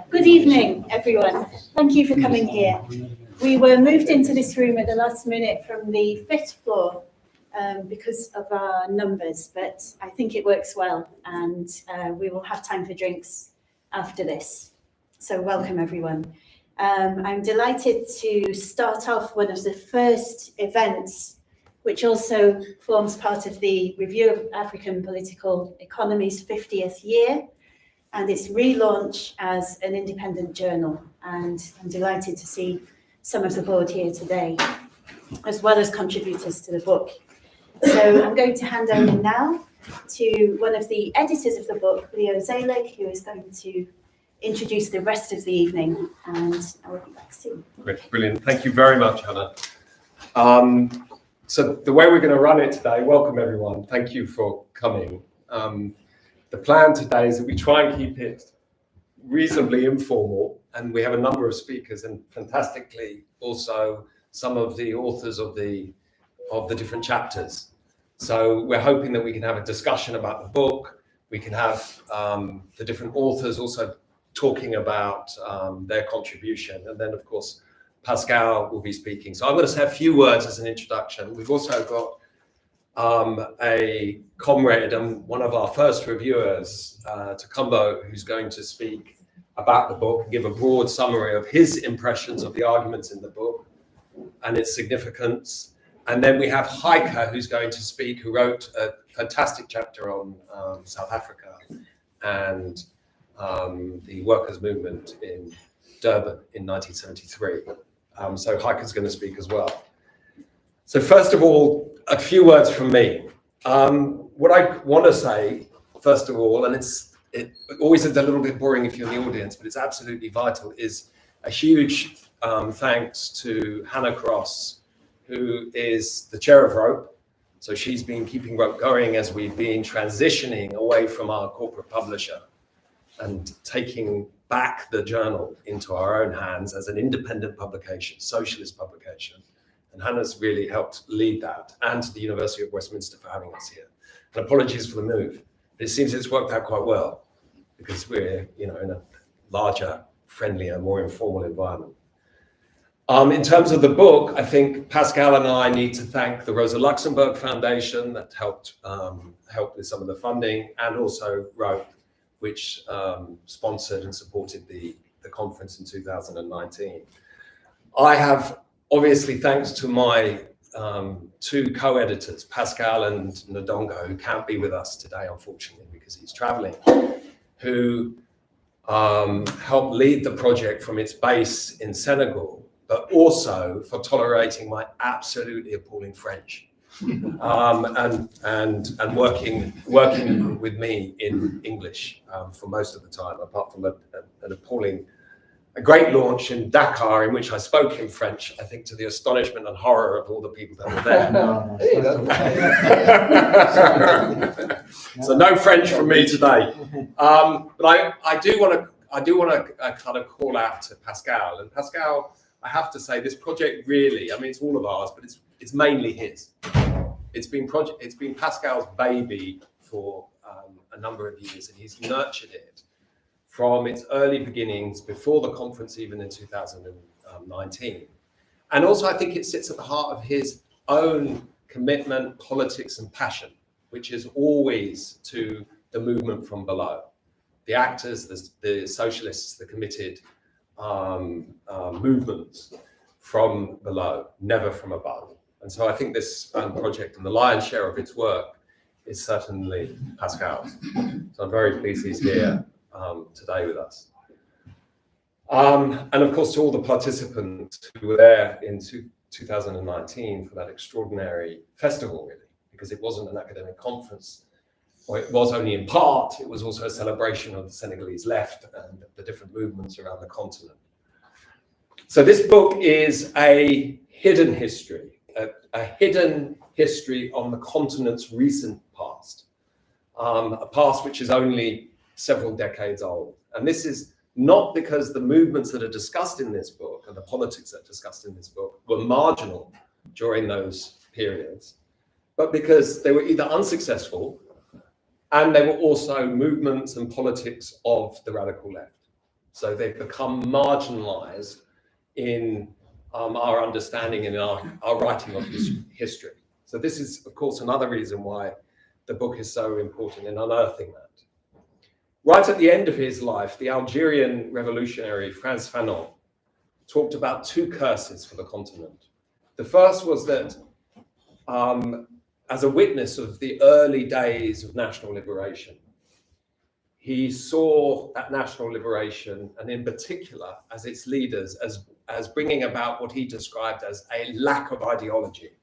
Good evening, everyone. Thank you for coming here. We were moved into this room at the last minute from the 5th floor because of our numbers, but I think it works well, and we will have time for drinks after this. So welcome, everyone. I'm delighted to start off one of the first events, which also forms part of the Review of African Political Economy's 50th year, and its relaunch as an independent journal. And I'm delighted to see some of the board here today, as well as contributors to the book. So I'm going to hand over now to one of the editors of the book, Leo Zeilig, who is going to introduce the rest of the evening, and I will be back soon. Great, brilliant. Thank you very much, Hannah. So the way we're going to run it today, welcome everyone. Thank you for coming. The plan today is that we try and keep it reasonably informal, and we have a number of speakers, and fantastically also some of the authors of the different chapters. So we're hoping that we can have a discussion about the book. We can have the different authors also talking about their contribution, and then of course Pascal will be speaking. So I'm going to say a few words as an introduction. We've also got a comrade and one of our first reviewers, Tokunbo, who's going to speak about the book, give a broad summary of his impressions of the arguments in the book and its significance. And then we have Heike, who's going to speak, who wrote a fantastic chapter on South Africa and the workers' movement in Durban in 1973. So Heike is going to speak as well. So first of all, a few words from me. What I want to say, first of all, and it always is a little bit boring if you're in the audience, but it's absolutely vital, is a huge thanks to Hannah Cross, who is the chair of ROAPE. So she's been keeping ROAPE going as we've been transitioning away from our corporate publisher and taking back the journal into our own hands as an independent publication, socialist publication. And Hannah's really helped lead that, and to the University of Westminster for having us here. And apologies for the move, but it seems it's worked out quite well because we're, in a larger, friendlier, more informal environment. In terms of the book, I think Pascal and I need to thank the Rosa Luxemburg Foundation that helped with some of the funding, and also ROAPE, which sponsored and supported the conference in 2019. I have, obviously, thanks to my two co-editors, Pascal and Ndongo, who can't be with us today, unfortunately, because he's traveling, who helped lead the project from its base in Senegal, but also for tolerating my absolutely appalling French. And working with me in English for most of the time, apart from a great launch in Dakar, in which I spoke in French, I think to the astonishment and horror of all the people that were there. So no French from me today. But I do want to kind of call out to Pascal. And Pascal, I have to say, this project really, it's all of ours, but it's mainly his. It's been Pascal's baby for a number of years, and he's nurtured it from its early beginnings before the conference, even in 2019. And also, I think it sits at the heart of his own commitment, politics, and passion, which is always to the movement from below. The actors, the socialists, the committed movements from below, never from above. And so I think this project and the lion's share of its work is certainly Pascal's. So I'm very pleased he's here today with us. And of course, to all the participants who were there in 2019 for that extraordinary festival, really, because it wasn't an academic conference, or it was only in part, it was also a celebration of the Senegalese left and the different movements around the continent. So this book is a hidden history. A hidden history on the continent's recent past, a past which is only several decades old. And this is not because the movements that are discussed in this book and the politics that are discussed in this book were marginal during those periods, but because they were either unsuccessful and they were also movements and politics of the radical left. So they've become marginalized in our understanding and our writing of history. So this is, of course, another reason why the book is so important in unearthing that. Right at the end of his life, the Algerian revolutionary Frantz Fanon talked about two curses for the continent. The first was that as a witness of the early days of national liberation, he saw that national liberation, and in particular as its leaders, as bringing about what he described as a lack of ideology.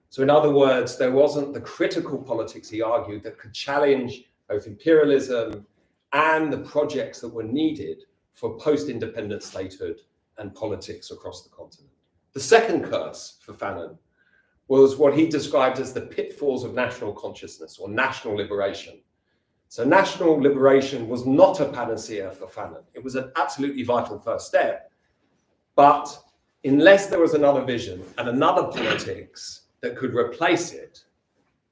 So in other words, there wasn't the critical politics, he argued, that could challenge both imperialism and the projects that were needed for post-independent statehood and politics across the continent. The second curse for Fanon was what he described as the pitfalls of national consciousness or national liberation. So national liberation was not a panacea for Fanon. It was an absolutely vital first step, but unless there was another vision and another politics that could replace it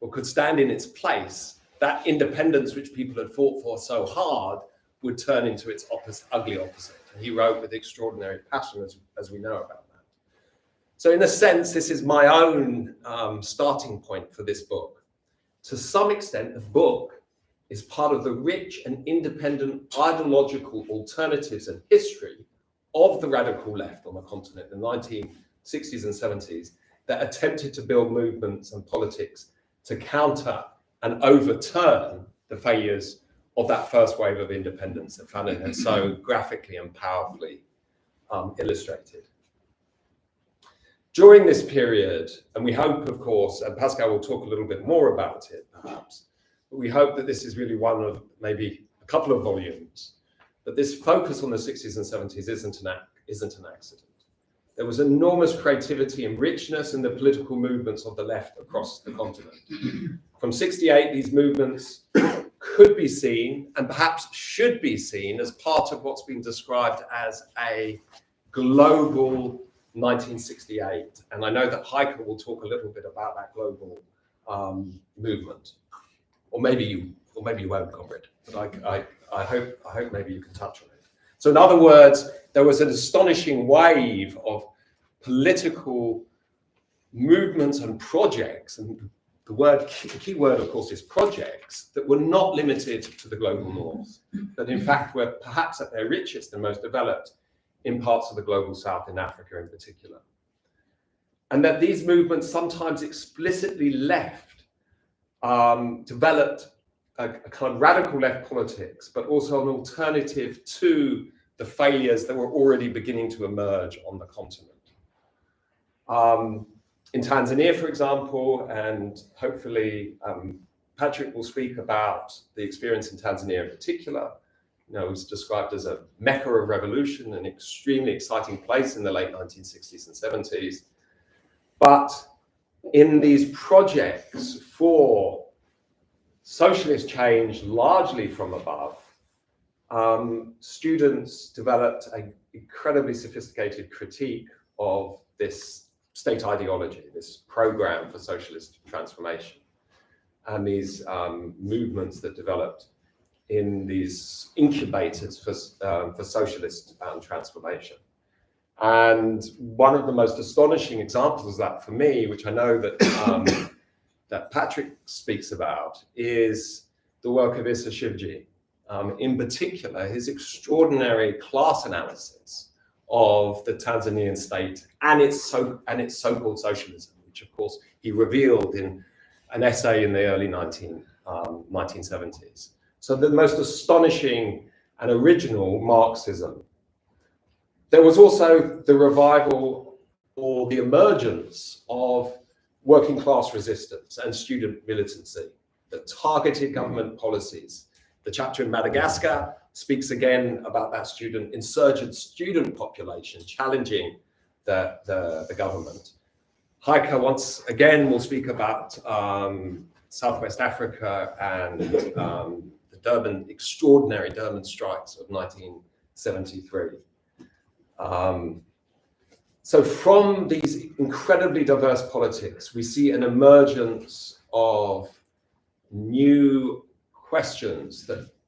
or could stand in its place, that independence which people had fought for so hard would turn into its ugly opposite. And he wrote with extraordinary passion, as we know about that. So in a sense, this is my own starting point for this book. To some extent, the book is part of the rich and independent ideological alternatives and history of the radical left on the continent in the 1960s and 70s that attempted to build movements and politics to counter and overturn the failures of that first wave of independence that Fanon had so graphically and powerfully illustrated. During this period, and we hope, of course, and Pascal will talk a little bit more about it, perhaps, but we hope that this is really one of maybe a couple of volumes, but this focus on the 60s and 70s isn't an accident. There was enormous creativity and richness in the political movements of the left across the continent. From 68, these movements could be seen, and perhaps should be seen, as part of what's been described as a global 1968. And I know that Heike will talk a little bit about that global movement. Or maybe you won't, comrade, but I hope maybe you can touch on it. So in other words, there was an astonishing wave of political movements and projects, and the key word, of course, is projects, that were not limited to the global north, but in fact were perhaps at their richest and most developed in parts of the global south, in Africa in particular. And that these movements sometimes explicitly developed a kind of radical left politics, but also an alternative to the failures that were already beginning to emerge on the continent. In Tanzania, for example, and hopefully Patrick will speak about the experience in Tanzania in particular. You know, it was described as a mecca of revolution, an extremely exciting place in the late 1960s and 70s. But in these projects for socialist change, largely from above, students developed an incredibly sophisticated critique of this state ideology, this program for socialist transformation, and these movements that developed in these incubators for socialist transformation. And one of the most astonishing examples of that for me, which I know that that Patrick speaks about, is the work of Issa Shivji. In particular, his extraordinary class analysis of the Tanzanian state and its so-called socialism, which of course he revealed in an essay in the early 1970s. So the most astonishing and original Marxism. There was also the revival or the emergence of working class resistance and student militancy that targeted government policies. The chapter in Madagascar speaks again about that insurgent student population challenging the government. Heike once again will speak about Southwest Africa and the extraordinary Durban strikes of 1973. So from these incredibly diverse politics, we see an emergence of new questions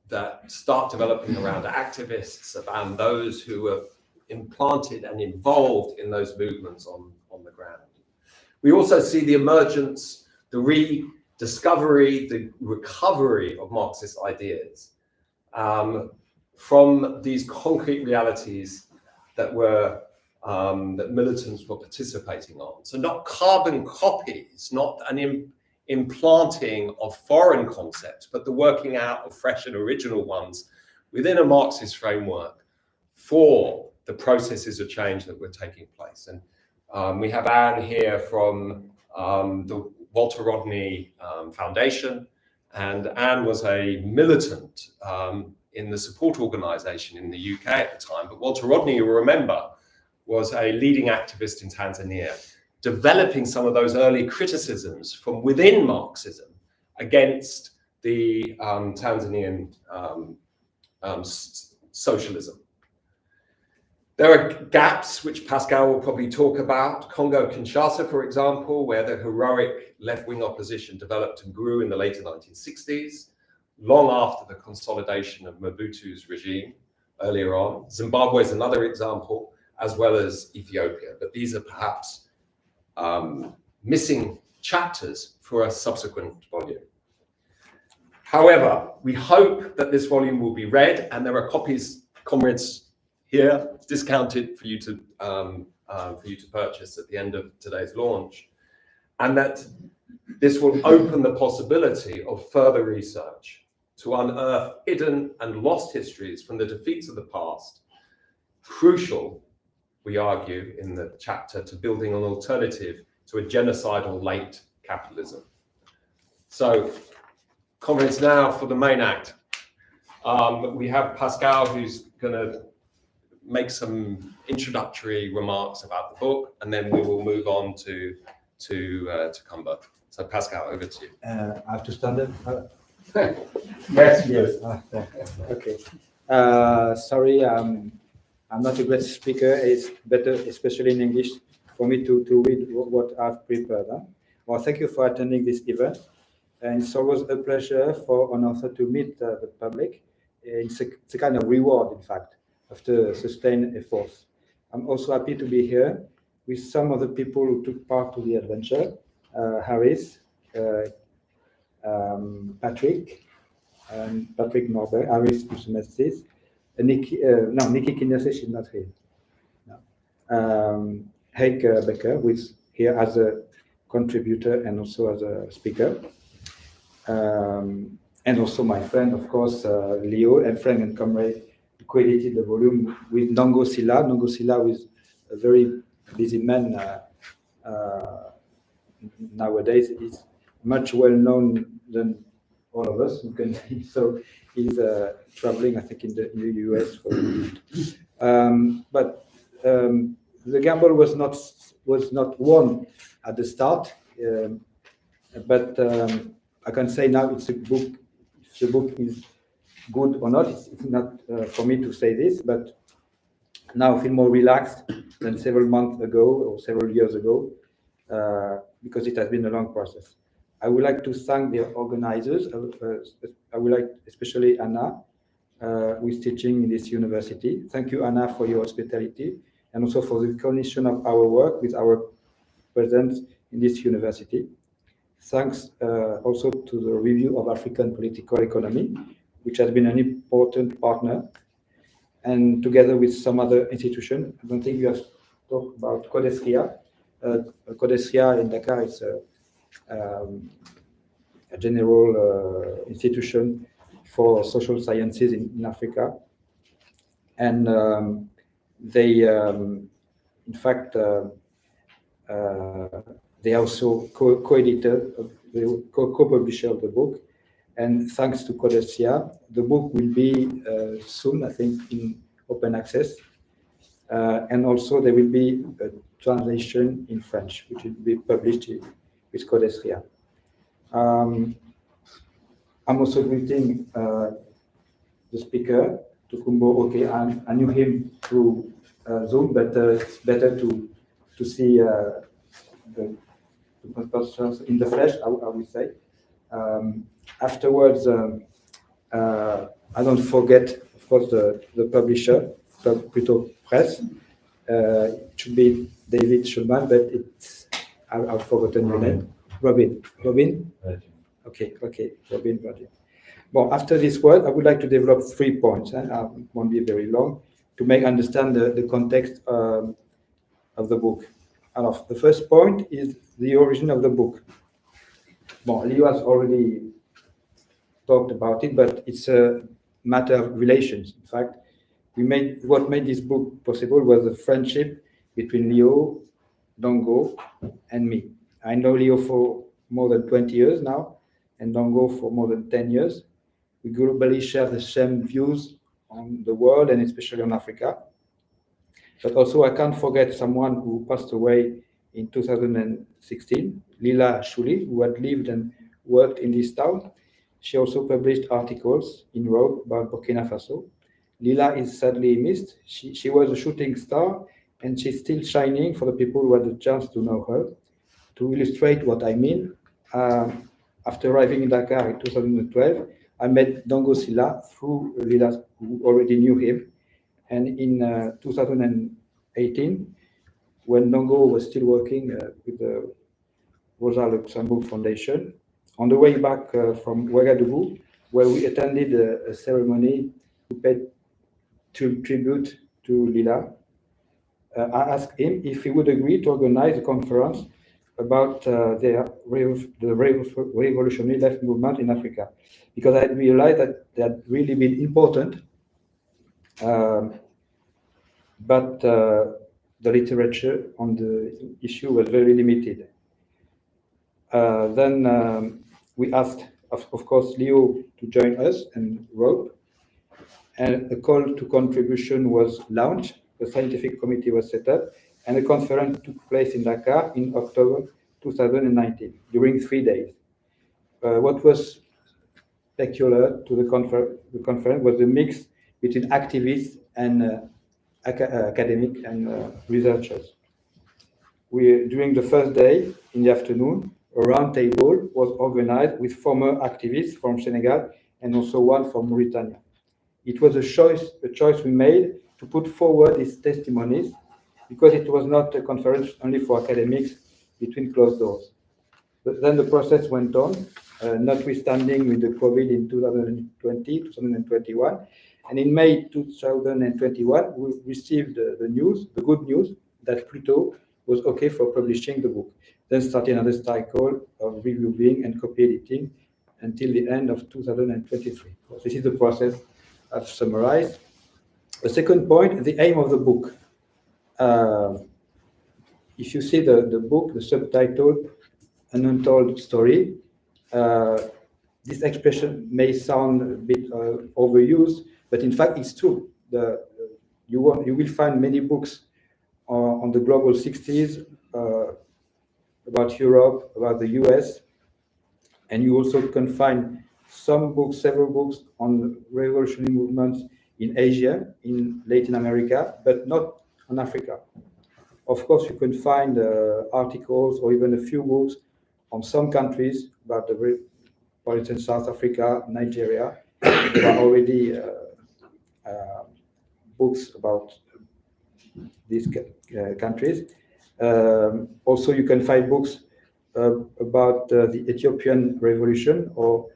that start developing around activists and those who are implanted and involved in those movements on the ground. We also see the emergence, the rediscovery, the recovery of Marxist ideas from these concrete realities that were that militants were participating on. So not carbon copies, not an implanting of foreign concepts, but the working out of fresh and original ones within a Marxist framework for the processes of change that were taking place. And we have Anne here from the Walter Rodney Foundation, and Anne was a militant in the support organization in the UK at the time. But Walter Rodney, you will remember, was a leading activist in Tanzania, developing some of those early criticisms from within Marxism against the Tanzanian socialism. There are gaps which Pascal will probably talk about. Congo-Kinshasa, for example, where the heroic left-wing opposition developed and grew in the later 1960s, long after the consolidation of Mobutu's regime earlier on. Zimbabwe is another example, as well as Ethiopia. But these are perhaps missing chapters for a subsequent volume. However, we hope that this volume will be read, and there are copies, comrades, here discounted for you to purchase at the end of today's launch, and that this will open the possibility of further research to unearth hidden and lost histories from the defeats of the past, crucial, we argue in the chapter, to building an alternative to a genocidal late capitalism. So, comrades, now for the main act. We have Pascal, who's going to make some introductory remarks about the book, and then we will move on to Tokunbo. So Pascal, over to you. I have to stand up. Yes. Okay. Sorry, I'm not a great speaker. It's better, especially in English, for me to read what I've prepared. Well, thank you for attending this event. And it's always a pleasure for an author to meet the public. It's a kind of reward, in fact, after sustained efforts. I'm also happy to be here with some of the people who took part to the adventure, Harris, Patrick Norbert, Harris Kusumesis, Nikki Kinese, she's not here. No. Heike Becker, who is here as a contributor and also as a speaker. And also my friend, of course, Leo, and friend and comrade, co-edited the volume with Nongo Sila. Nongo Sila is a very busy man nowadays. He's much well known than all of us, you can see. So he's traveling, I think, in the US for a moment. But the gamble was not won at the start. But I can say now it's a book. If the book is good or not, it's not for me to say this, but now I feel more relaxed than several months ago or several years ago, because it has been a long process. I would like to thank the organizers. I would like, especially Anna, who is teaching in this university. Thank you, Anna, for your hospitality and also for the recognition of our work with our presence in this university. Thanks also to the Review of African Political Economy, which has been an important partner, and together with some other institution. I don't think you have talked about Codesria. Codesria in Dakar is a general institution for social sciences in Africa. And they, in fact, they also co-editor, co-publisher of the book. And thanks to Codesria, the book will be soon, I think, in open access. And also there will be a translation in French, which will be published with Codesria. I'm also greeting the speaker, Tokunbo Oke. I knew him through Zoom, but it's better to to see the posters in the flesh, I would say. Afterwards, I don't forget, of course, the publisher, Pluto Press. It should be David Schulman, but I've forgotten the name. Robin? Okay, Robin Virgin. Well, after this word, I would like to develop 3 points, and I won't be very long, to make understand the context of the book. And the first point is the origin of the book. Well, Leo has already talked about it, but it's a matter of relations. In fact, what made this book possible was the friendship between Leo, Dongo, and me. I know Leo for more than 20 years now, and Dongo for more than 10 years. We globally share the same views on the world and especially on Africa. But also I can't forget someone who passed away in 2016, Lila Shuli, who had lived and worked in this town. She also published articles in ROAPE about Burkina Faso. Lila is sadly missed. She was a shooting star, and she's still shining for the people who had the chance to know her. To illustrate what I mean, after arriving in Dakar in 2012, I met Dongo Sila through Lila, who already knew him. And in 2018, when Dongo was still working with the Rosa Luxembourg Foundation, on the way back from Ouagadougou, where we attended a ceremony to pay tribute to Lila, I asked him if he would agree to organize a conference about the revolutionary left movement in Africa, because I realized that they had really been important, but the literature on the issue was very limited. Then we asked, of course, Leo to join us and ROAPE, and a call to contribution was launched. The scientific committee was set up, and the conference took place in Dakar in October 2019, during 3 days. What was peculiar to the conference was the mix between activists and academic and researchers. During the first day, in the afternoon, a round table was organized with former activists from Senegal and also one from Mauritania. It was a choice we made to put forward these testimonies, because it was not a conference only for academics between closed doors. But then the process went on, notwithstanding with the COVID in 2020, 2021. And in May 2021, we received the good news that Pluto was okay for publishing the book. Then started another cycle of reviewing and copy editing until the end of 2023. So this is the process I've summarized. The second point, the aim of the book. If you see the book, the subtitle, An Untold Story, this expression may sound a bit overused, but in fact it's true. You will find many books on the global 60s, about Europe, about the US, and you also can find several books on revolutionary movements in Asia, in Latin America, but not on Africa. Of course, you can find articles or even a few books on some countries about for instance, South Africa, Nigeria. There are already books about these countries. Also, you can find books about the Ethiopian revolution or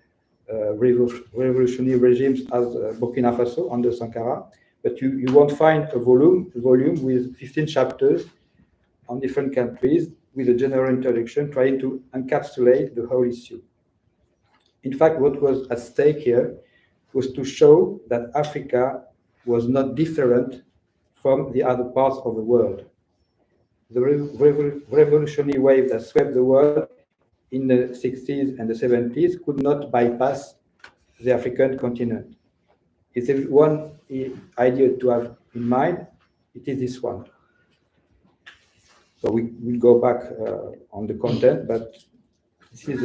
revolutionary regimes as Burkina Faso under Sankara, but you won't find a volume with 15 chapters on different countries with a general introduction trying to encapsulate the whole issue. In fact, what was at stake here was to show that Africa was not different from the other parts of the world. The revolutionary wave that swept the world in the 60s and the 70s could not bypass the African continent. If there is one idea to have in mind, it is this one. So we'll go back on the content, but this is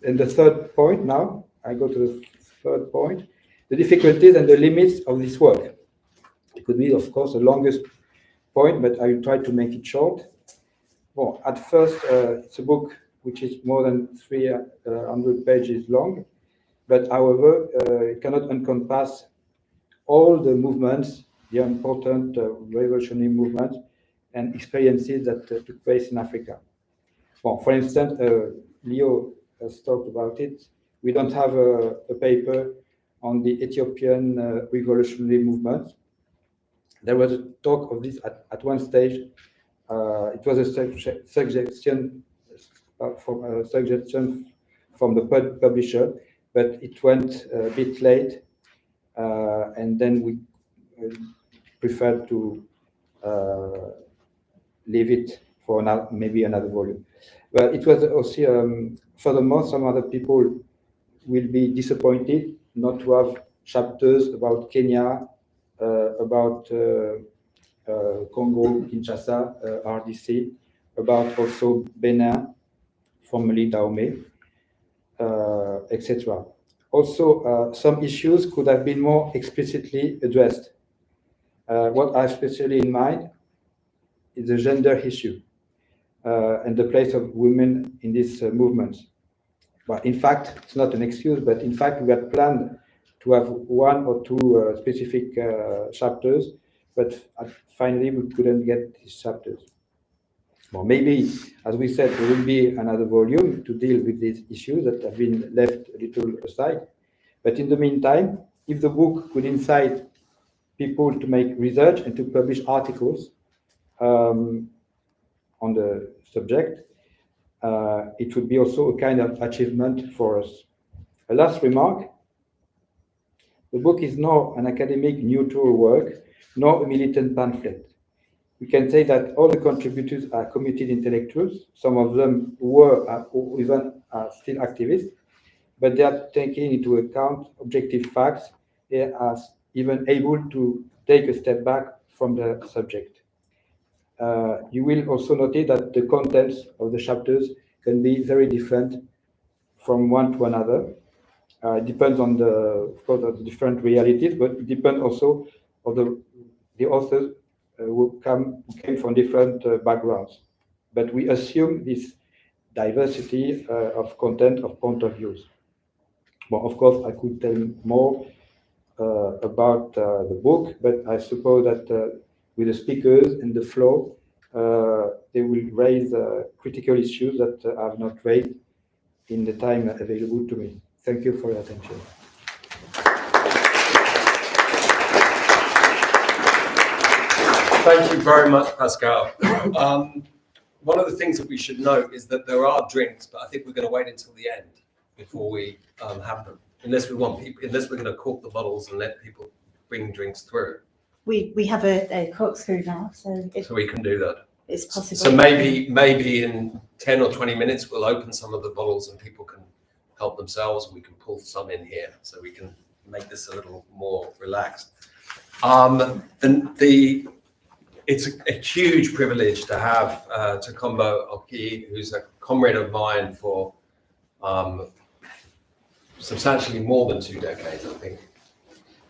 and the third point now. I go to the third point, the difficulties and the limits of this work. It could be, of course, the longest point, but I will try to make it short. Well, at first, it's a book which is more than 300 pages long, but however, it cannot encompass all the movements, the important revolutionary movements and experiences that took place in Africa. Well, for instance, Leo has talked about it. We don't have a paper on the Ethiopian revolutionary movement. There was a talk of this at one stage. It was a suggestion from the publisher, but it went a bit late, and then we preferred to leave it for maybe another volume. But it was also, furthermore, some other people will be disappointed not to have chapters about Kenya, about Congo, Kinshasa, RDC, about also Benin, formerly Dahomey, etc. Also, some issues could have been more explicitly addressed. What I have especially in mind is the gender issue and the place of women in this movement. But in fact, it's not an excuse, but in fact, we had planned to have one or two specific chapters, but finally we couldn't get these chapters. Well, maybe, as we said, there will be another volume to deal with these issues that have been left a little aside. But in the meantime, if the book could incite people to make research and to publish articles on the subject, it would be also a kind of achievement for us. A last remark, the book is not an academic neutral work, nor a militant pamphlet. We can say that all the contributors are committed intellectuals. Some of them were or even are still activists, but they are taking into account objective facts. They are even able to take a step back from the subject. You will also notice that the contents of the chapters can be very different from one to another. It depends on of course, the different realities, but it depends also on the authors who came from different backgrounds. But we assume this diversity of content, of point of views. Well, of course, I could tell more about the book, but I suppose that with the speakers and the flow, they will raise critical issues that I have not raised in the time available to me. Thank you for your attention. Thank you very much, Pascal. One of the things that we should note is that there are drinks, but I think we're going to wait until the end before we have them, unless we're going to cork the bottles and let people bring drinks through. We have a corkscrew now, so we can do that. It's possible. So maybe in 10 or 20 minutes we'll open some of the bottles and people can help themselves. We can pull some in here, so we can make this a little more relaxed. It's a huge privilege to have Tokunbo Oke, who's a comrade of mine for substantially more than 2 decades, I think.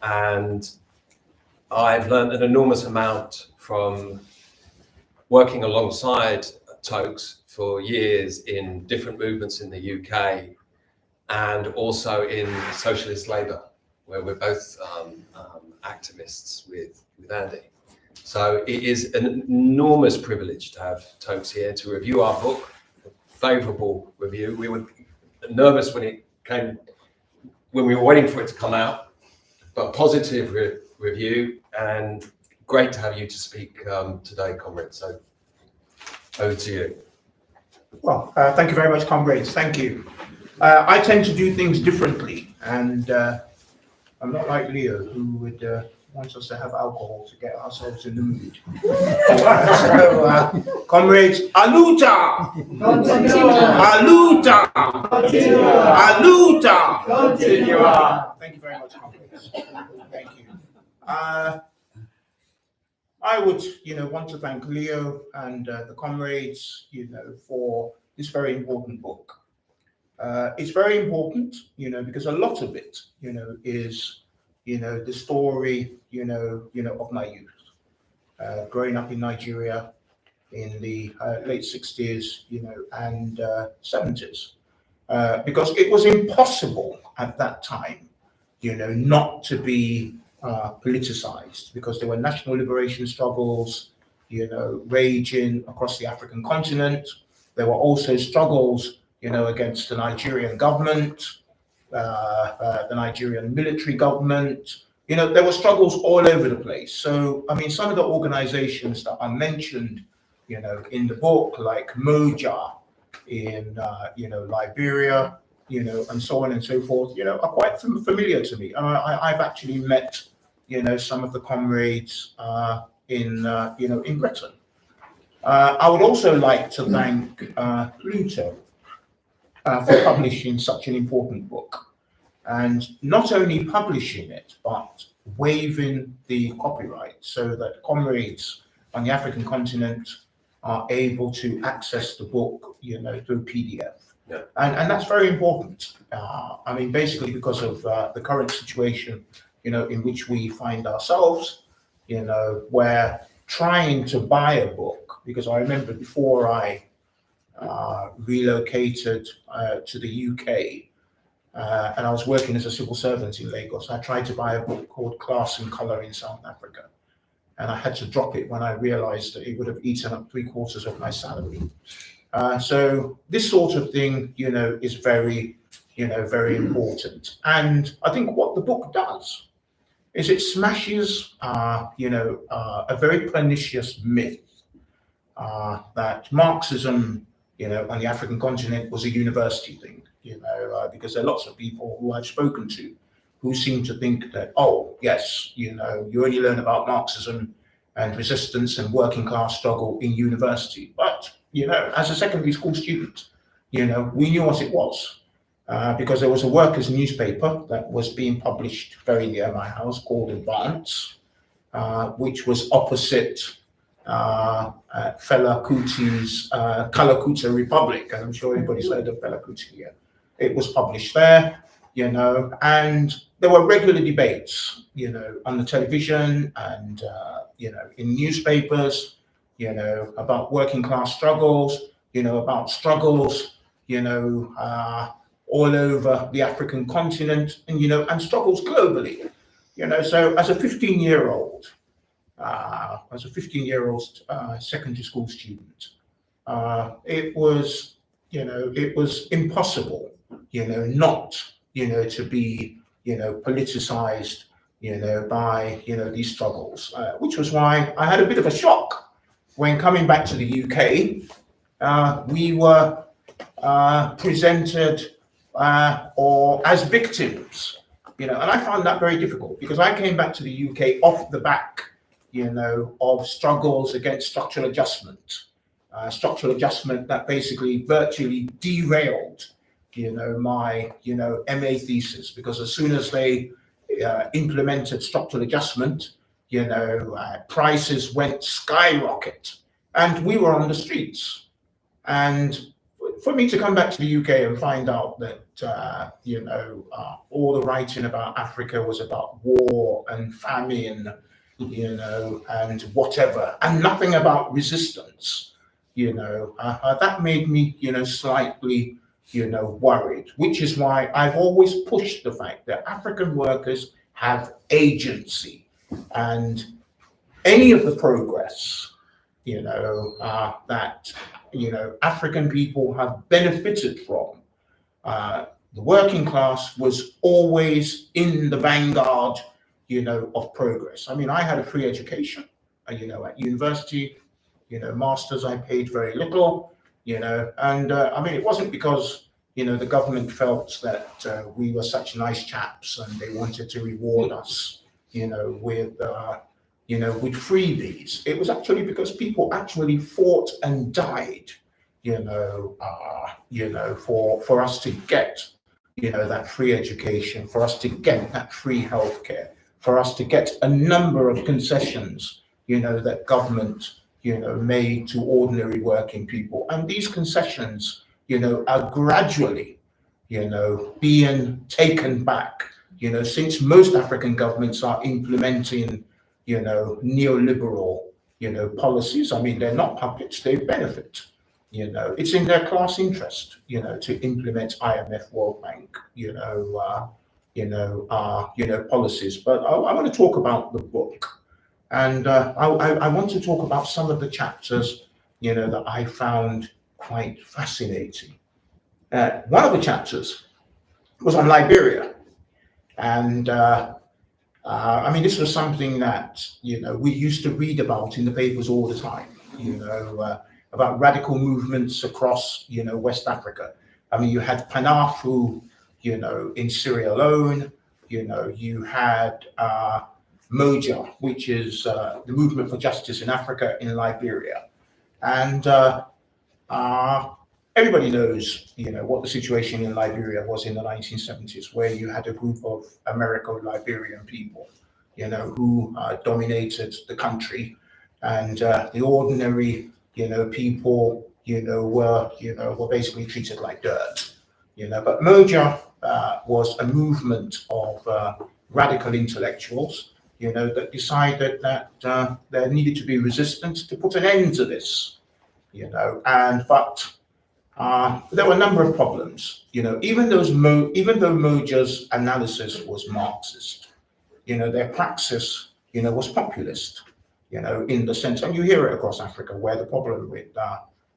And I've learned an enormous amount from working alongside Tokes for years in different movements in the UK and also in socialist labour, where we're both activists with Andy. So it is an enormous privilege to have Tokes here to review our book, a favourable review. We were nervous when we were waiting for it to come out, but positive review, and great to have you to speak today, comrade. So over to you. Well, thank you very much, comrades. Thank you. I tend to do things differently, and I'm not like Leo, who would want us to have alcohol to get ourselves in the mood. So, comrades, aluta! Aluta! Aluta! Continua! Thank you very much, comrades. Thank you. I would, want to thank Leo and the comrades, for this very important book. It's very important, because a lot of it, is, the story, of my youth. Growing up in Nigeria, in the late 60s, and 70s, because it was impossible at that time, not to be politicized, because there were national liberation struggles, raging across the African continent. There were also struggles, against the Nigerian government, the Nigerian military government. There were struggles all over the place. So, I mean, some of the organizations that are mentioned, in the book, like Moja in, Liberia, and so on and so forth, are quite familiar to me. I've actually met, some of the comrades in Britain. I would also like to thank Pluto for publishing such an important book, and not only publishing it, but waiving the copyright so that comrades on the African continent are able to access the book, through PDF. Yeah. And that's very important. I mean, basically because of the current situation, in which we find ourselves, where trying to buy a book, because I remember before I relocated to the UK, and I was working as a civil servant in Lagos. I tried to buy a book called Class and Colour in South Africa, and I had to drop it when I realized that it would have eaten up 3/4 of my salary. So this sort of thing, is very, very important. And I think what the book does is it smashes, a very pernicious myth that Marxism, on the African continent was a university thing, because there are lots of people who I've spoken to who seem to think that, oh, yes, you only learn about Marxism and resistance and working class struggle in university. But, as a secondary school student, we knew what it was, because there was a workers' newspaper that was being published very near my house called Advance, which was opposite Fela Kuti's Kala Kuta Republic, and I'm sure everybody's heard of Fela Kuti here. It was published there, and there were regular debates, on the television and, in newspapers, about working class struggles, about struggles, all over the African continent, and, and struggles globally, so as a 15-year-old, secondary school student, it was impossible, not, to be, politicized, by, these struggles, which was why I had a bit of a shock when coming back to the UK. We were presented or as victims, and I found that very difficult, because I came back to the UK off the back, of struggles against structural adjustment that basically virtually derailed, my, MA thesis, because as soon as they implemented structural adjustment, prices went skyrocket, and we were on the streets. And for me to come back to the UK and find out that, all the writing about Africa was about war and famine, and whatever, and nothing about resistance, that made me, slightly, worried, which is why I've always pushed the fact that African workers have agency, and any of the progress, that, African people have benefited from, the working class was always in the vanguard, of progress. I mean, I had a free education, at university, masters, I paid very little, and I mean, it wasn't because, the government felt that we were such nice chaps and they wanted to reward us, with freebies. It was actually because people actually fought and died, for us to get, that free education, for us to get that free healthcare, for us to get a number of concessions, that government, made to ordinary working people. And these concessions, are gradually, being taken back, since most African governments are implementing, neoliberal, policies. I mean, they're not puppets, they benefit. It's in their class interest, to implement IMF, World Bank, policies. But I want to talk about the book. And I want to talk about some of the chapters, that I found quite fascinating. One of the chapters was on Liberia. And I mean, this was something that, we used to read about in the papers all the time, about radical movements across, West Africa. I mean, you had Panafu, in Sierra Leone, you had Moja, which is the Movement for Justice in Africa in Liberia. And everybody knows, what the situation in Liberia was in the 1970s, where you had a group of Americo-Liberian people, who dominated the country, and the ordinary, people, were basically treated like dirt, But Moja was a movement of radical intellectuals, that decided that there needed to be resistance to put an end to this, but there were a number of problems, even though Moja's analysis was Marxist, their praxis, was populist, in the sense, and you hear it across Africa, where the problem with,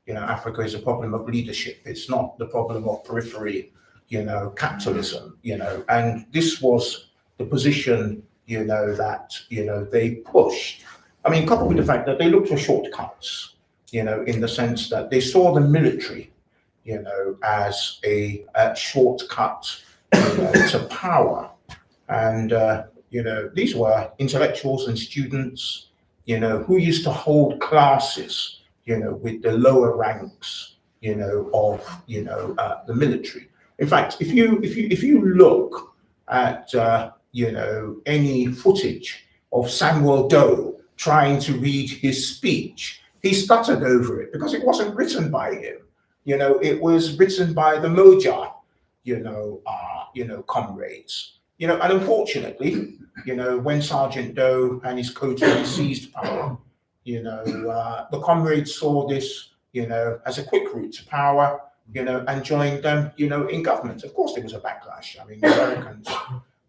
Africa is a problem of leadership. It's not the problem of periphery, capitalism, and this was the position, that, they pushed. I mean, coupled with the fact that they looked for shortcuts, in the sense that they saw the military, as a shortcut, to power. And, these were intellectuals and students, who used to hold classes, with the lower ranks, of, the military. In fact, if you look at, any footage of Samuel Doe trying to read his speech, he stuttered over it because it wasn't written by him. It was written by the Moja, comrades. And unfortunately, when Sergeant Doe and his coterie seized power, the comrades saw this, as a quick route to power, and joined them, in government. Of course, there was a backlash. I mean, the Americans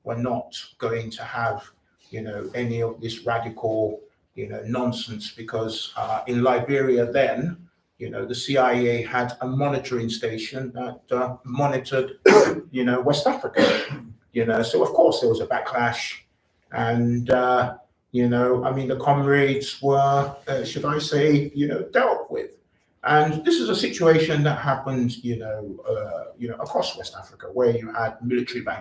were not going to have, any of this radical, nonsense, because in Liberia then, the CIA had a monitoring station that monitored, West Africa, so of course there was a backlash. And, I mean, the comrades were, should I say, dealt with. And this is a situation that happened, across West Africa, where you had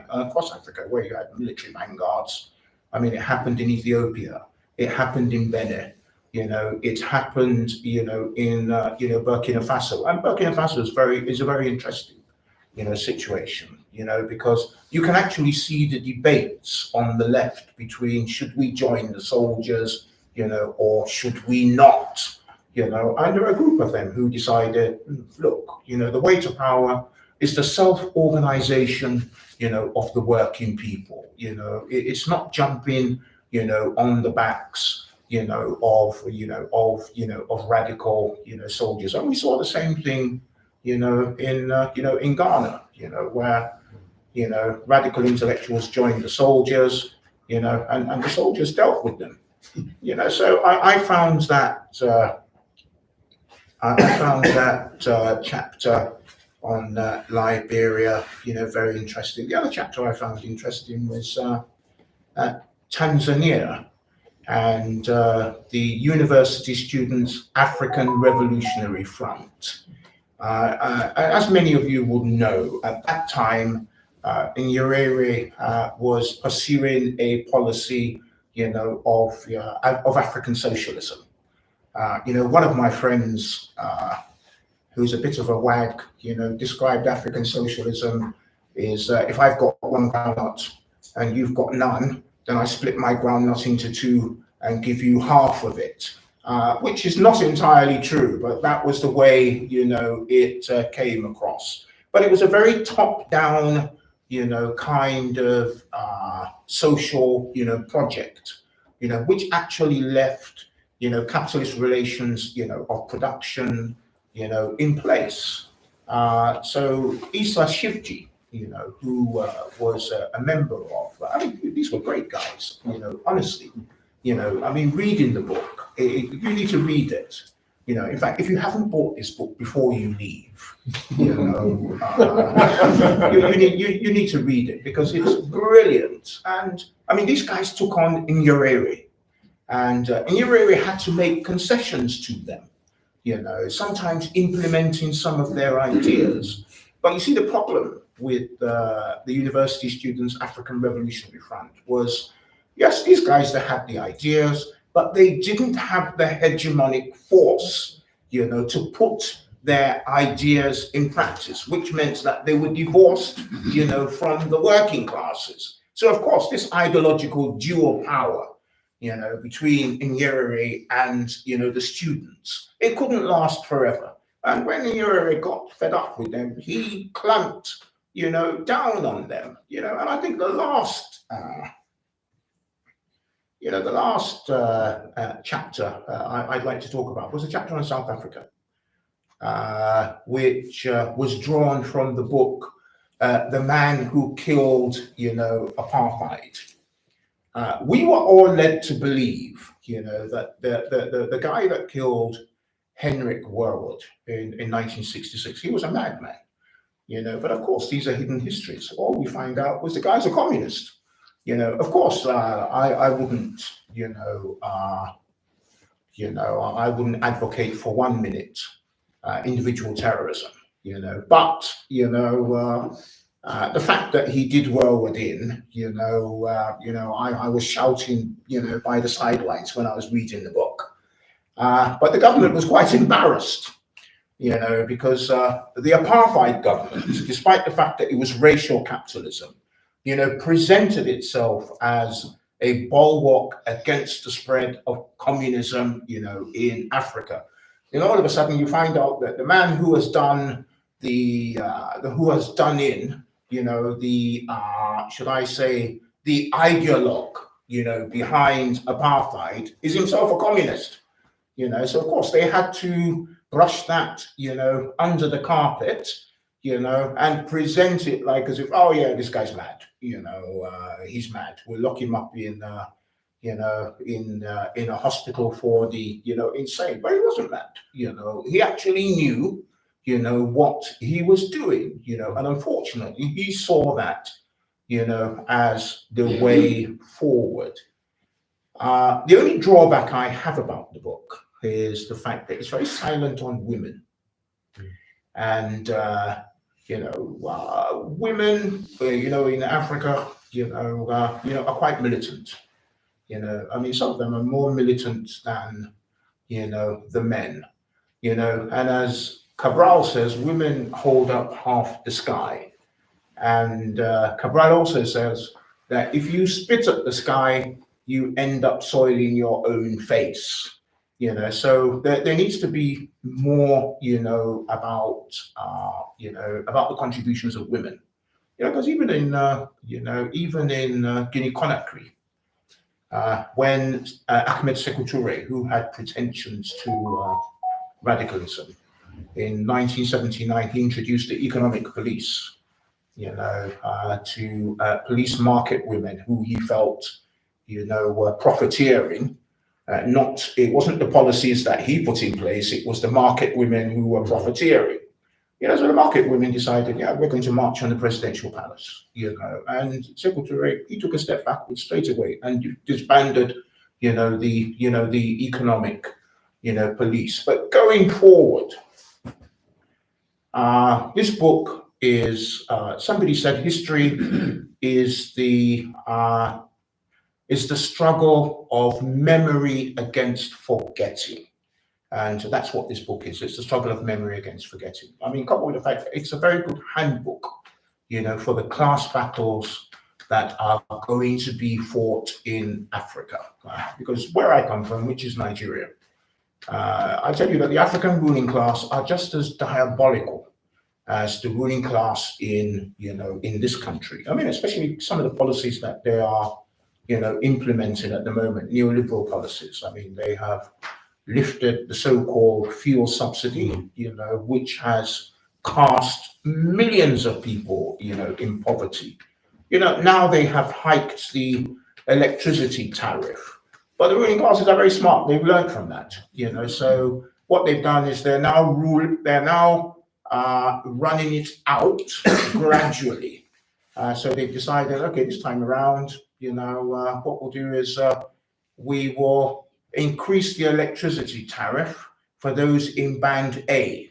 across Africa, where you had military vanguards. I mean, it happened in Ethiopia, it happened in Benin, it happened, in Burkina Faso. And Burkina Faso is a very interesting, situation, because you can actually see the debates on the left between should we join the soldiers, or should we not, and there are a group of them who decided, look, the way to power is the self-organization, of the working people. It's not jumping, on the backs, of radical, soldiers. And we saw the same thing, in Ghana, where, radical intellectuals joined the soldiers, and the soldiers dealt with them. So I found that chapter on Liberia, very interesting. The other chapter I found interesting was Tanzania and the University Students' African Revolutionary Front. As many of you would know, at that time, Nyerere was pursuing a policy, of African socialism. One of my friends, who's a bit of a wag, described African socialism is if I've got one groundnut and you've got none, then I split my groundnut into two and give you half of it, which is not entirely true, but that was the way, it came across. But it was a very top-down, kind of social, project, which actually left, capitalist relations, of production, in place. So Isa Shivji, who was a member of, I mean, these were great guys, honestly, reading the book, you need to read it. In fact, if you haven't bought this book before you leave, you need to read it because it's brilliant. And I mean, these guys took on Nyerere, and Nyerere had to make concessions to them, sometimes implementing some of their ideas. But you see, the problem with the University Students' African Revolutionary Front was, yes, these guys, they had the ideas, but they didn't have the hegemonic force, to put their ideas in practice, which meant that they were divorced, from the working classes. So, of course, this ideological dual power, between Nyerere and, the students, it couldn't last forever. And when Nyerere got fed up with them, he clamped, down on them, and I think the last chapter I'd like to talk about was a chapter on South Africa, which was drawn from the book, The Man Who Killed, Apartheid. We were all led to believe, that the guy that killed Hendrik Verwoerd in 1966, he was a madman, but of course, these are hidden histories. All we find out was the guy's a communist. Of course, I wouldn't, I wouldn't advocate for 1 minute individual terrorism, but, the fact that he did Verwoerd in, I was shouting, by the sidelines when I was reading the book. But the government was quite embarrassed, because the apartheid government, despite the fact that it was racial capitalism, presented itself as a bulwark against the spread of communism, in Africa. And all of a sudden, you find out that the man who has done should I say, the ideologue, behind apartheid is himself a communist. So of course they had to brush that, under the carpet, and present it like as if, oh yeah, this guy's mad, he's mad. We'll lock him up in a hospital for the, insane. But he wasn't mad, he actually knew, what he was doing, and unfortunately he saw that, as the way forward. The only drawback I have about the book is the fact that it's very silent on women. And, women, in Africa, are quite militant. Some of them are more militant than, the men, and as Cabral says, women hold up half the sky. And Cabral also says that if you spit at the sky, you end up soiling your own face. So there needs to be more, about the contributions of women. Because even in Guinea-Conakry, when Ahmed Sékou Touré, who had pretensions to radicalism, in 1979, he introduced the economic police, to police market women who he felt, were profiteering. It wasn't the policies that he put in place, it was the market women who were profiteering. So the market women decided, yeah, we're going to march on the presidential palace, and Sékou Touré, he took a step backwards straight away and disbanded, the economic, police. But going forward, this book is, somebody said history is the struggle of memory against forgetting. And that's what this book is. It's the struggle of memory against forgetting. Coupled with the fact that it's a very good handbook, for the class battles that are going to be fought in Africa. Because where I come from, which is Nigeria, I tell you that the African ruling class are just as diabolical as the ruling class in this country. Especially some of the policies that they are, implementing at the moment, neoliberal policies. I mean, they have lifted the so-called fuel subsidy, which has cast millions of people, in poverty. Now they have hiked the electricity tariff, but the ruling classes are very smart. They've learned from that, So what they've done is they're now running it out gradually. So they've decided, okay, this time around, what we'll do is we will increase the electricity tariff for those in Band A.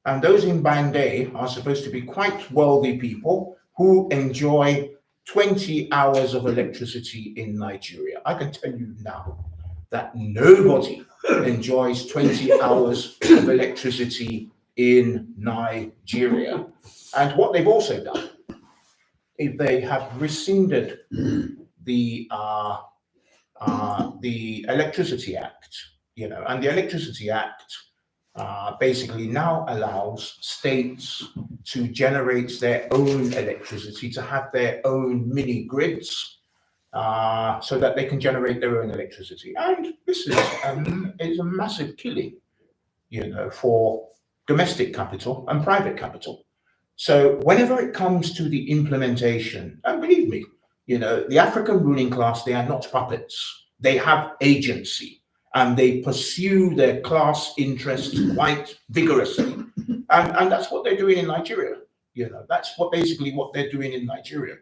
And those in Band A are supposed to be quite wealthy people who enjoy 20 hours of electricity in Nigeria. I can tell you now that nobody enjoys 20 hours of electricity in Nigeria. And what they've also done is they have rescinded the Electricity Act, and the Electricity Act basically now allows states to generate their own electricity, to have their own mini grids, so that they can generate their own electricity. And this is a massive killing, for domestic capital and private capital. So whenever it comes to the implementation, and believe me, the African ruling class, they are not puppets. They have agency and they pursue their class interests quite vigorously. And that's what they're doing in Nigeria. That's basically what they're doing in Nigeria,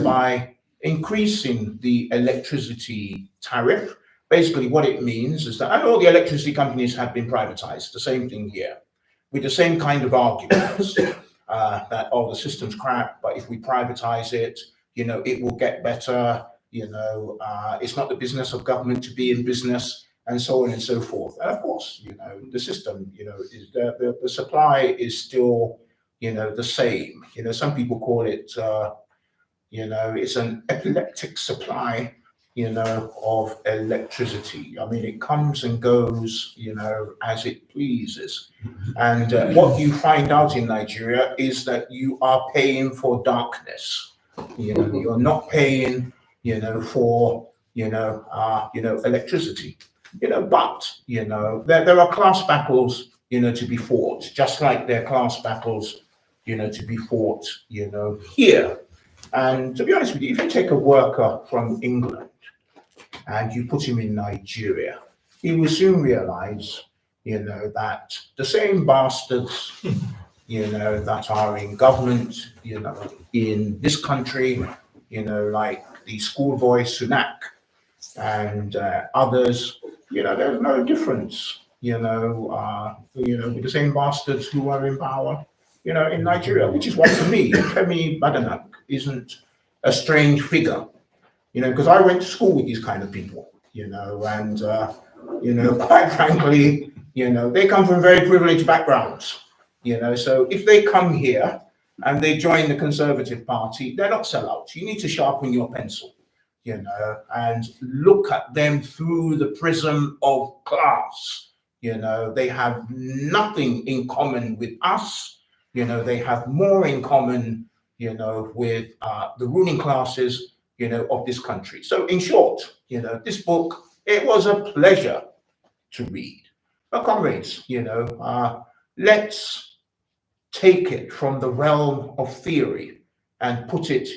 by increasing the electricity tariff. Basically what it means is that, and all the electricity companies have been privatized, the same thing here, with the same kind of arguments, that, the system's crap, but if we privatize it, it will get better, it's not the business of government to be in business, and so on and so forth. And of course, the system, is the supply is still, the same. Some people call it, it's an epileptic supply, of electricity. I mean, it comes and goes, as it pleases. And what you find out in Nigeria is that you are paying for darkness. You're not paying, for, electricity. But, there are class battles, to be fought, just like there are class battles, to be fought, here. And to be honest with you, if you take a worker from England and you put him in Nigeria, he will soon realize, that the same bastards, that are in government, in this country, like the schoolboy Sunak and others, there's no difference, with the same bastards who are in power, in Nigeria, which is why for me, Femi Badanak isn't a strange figure, because I went to school with these kind of people, and, quite frankly, they come from very privileged backgrounds, so if they come here and they join the Conservative Party, they're not sellouts. You need to sharpen your pencil, and look at them through the prism of class. They have nothing in common with us. They have more in common, with the ruling classes, of this country. So in short, this book, it was a pleasure to read. But comrades, let's take it from the realm of theory and put it,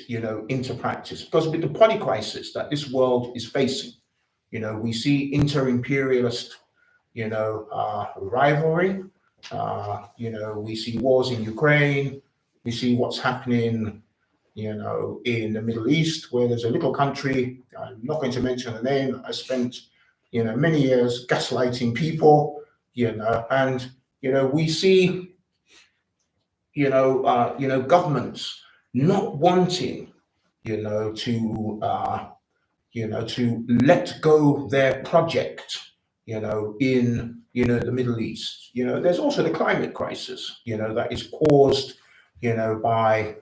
into practice. Because with the polycrisis that this world is facing, we see inter-imperialist, rivalry. We see wars in Ukraine. We see what's happening, in the Middle East, where there's a little country, I'm not going to mention the name, I spent, many years gaslighting people, and, we see, governments not wanting, to let go their project, in, the Middle East. There's also the climate crisis, that is caused, by,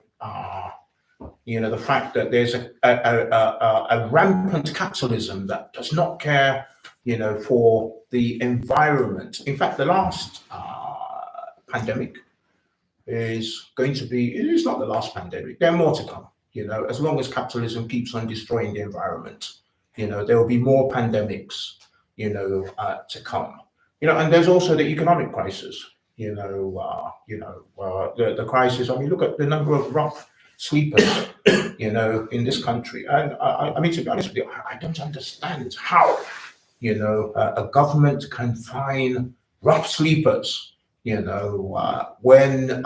the fact that there's a rampant capitalism that does not care, for the environment. In fact, the last pandemic is going to be, it is not the last pandemic, there are more to come, You know, as long as capitalism keeps on destroying the environment, you know, there will be more pandemics, you know, to come. You know, and there's also the economic crisis. The crisis. I mean, look at the number of rough sweepers, you know, in this country. And I mean, to be honest with you, I don't understand how, you know, a government can find rough sleepers, you know, when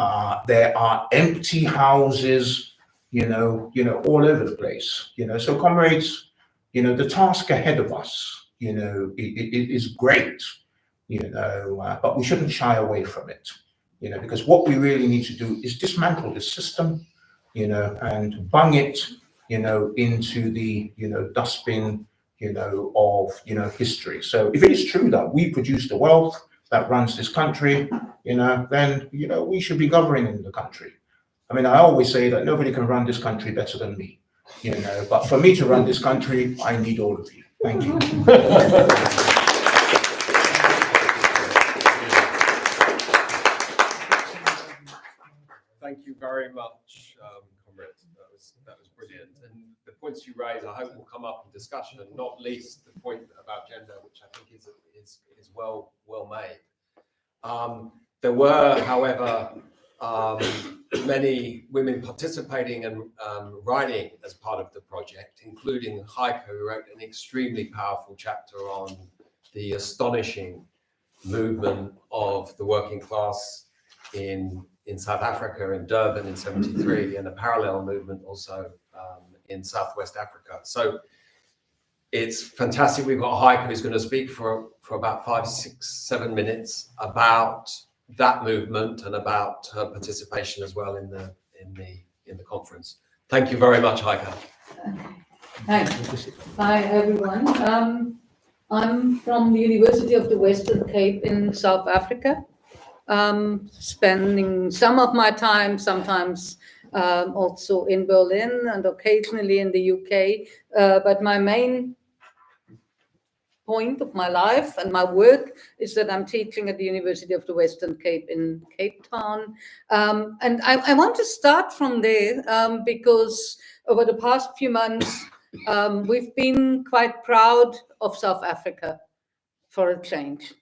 there are empty houses, you know, all over the place, you know. So, comrades, you know, the task ahead of us, you know, it is great, you know, but we shouldn't shy away from it, you know, because what we really need to do is dismantle the system, you know, and bung it, you know, into the, you know, dustbin, you know, of, you know, history. So if it is true that we produce the wealth that runs this country, you know, then, you know, we should be governing the country. I mean, I always say that nobody can run this country better than me, you know, but for me to run this country, I need all of you. Thank you. Thank you very much, comrade. That was brilliant. And the points you raise, I hope will come up in discussion, and not least the point about gender, which I think is well made. There were, however, many women participating and writing as part of the project, including Heike, who wrote an extremely powerful chapter on the astonishing movement of the working class in South Africa, in Durban in '73, and a parallel movement also in Southwest Africa. So it's fantastic. We've got Heike who's going to speak for about 5, 6, 7 minutes about that movement and about her participation as well in the conference. Thank you very much, Heike. Hi everyone. I'm from the University of the Western Cape in South Africa. Spending some of my time, sometimes also in Berlin and occasionally in the UK. But my main point of my life and my work is that I'm teaching at the University of the Western Cape in Cape Town. And I want to start from there because over the past few months, we've been quite proud of South Africa for a change.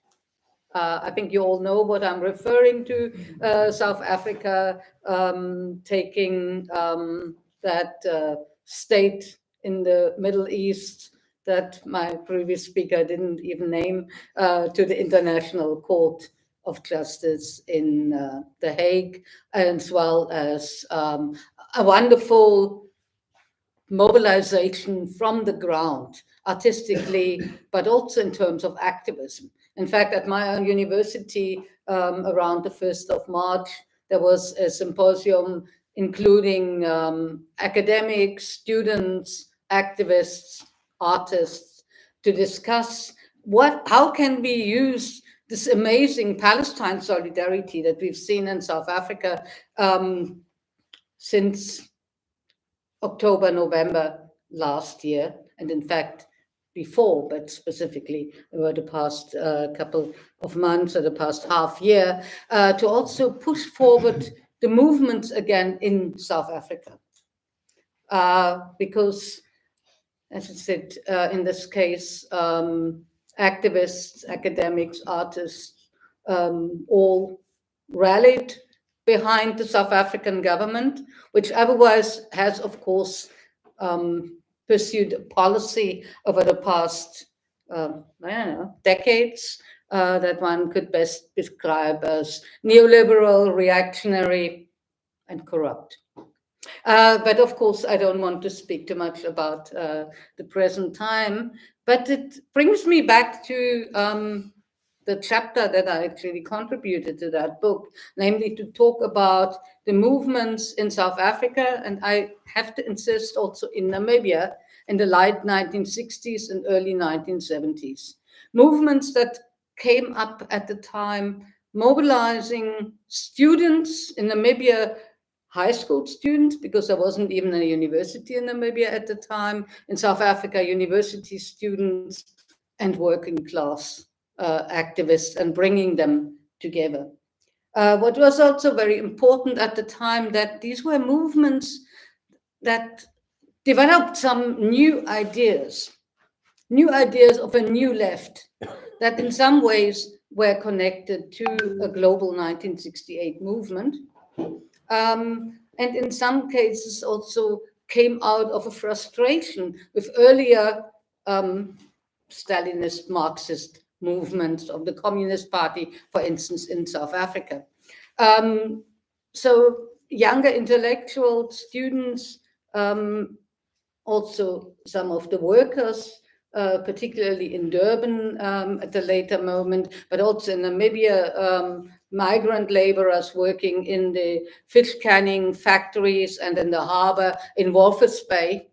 I think you all know what I'm referring to, South Africa taking that state in the Middle East that my previous speaker didn't even name, to the International Court of Justice in The Hague, as well as a wonderful mobilization from the ground, artistically, but also in terms of activism. In fact, at my own university, around the 1st of March, there was a symposium including academics, students, activists, artists, to discuss how can we use this amazing Palestine solidarity that we've seen in South Africa since October, November last year, and in fact before, but specifically over the past couple of months or the past half year, to also push forward the movements again in South Africa. Because, as I said, in this case, activists, academics, artists, all rallied behind the South African government, which otherwise has, of course, pursued a policy over the past, decades that one could best describe as neoliberal, reactionary, and corrupt. But of course, I don't want to speak too much about the present time, but it brings me back to the chapter that I actually contributed to that book, namely to talk about the movements in South Africa, and I have to insist also in Namibia in the late 1960s and early 1970s. Movements that came up at the time, mobilizing students in Namibia, high school students, because there wasn't even a university in Namibia at the time. In South Africa, university students and working class activists, and bringing them together. What was also very important at the time, that these were movements that developed some new ideas of a new left that in some ways were connected to a global 1968 movement. And in some cases also came out of a frustration with earlier Stalinist Marxist movements of the Communist Party, for instance, in South Africa. So younger intellectuals, students, also some of the workers, particularly in Durban at the later moment, but also in Namibia, migrant laborers working in the fish canning factories and in the harbor in Walvis Bay,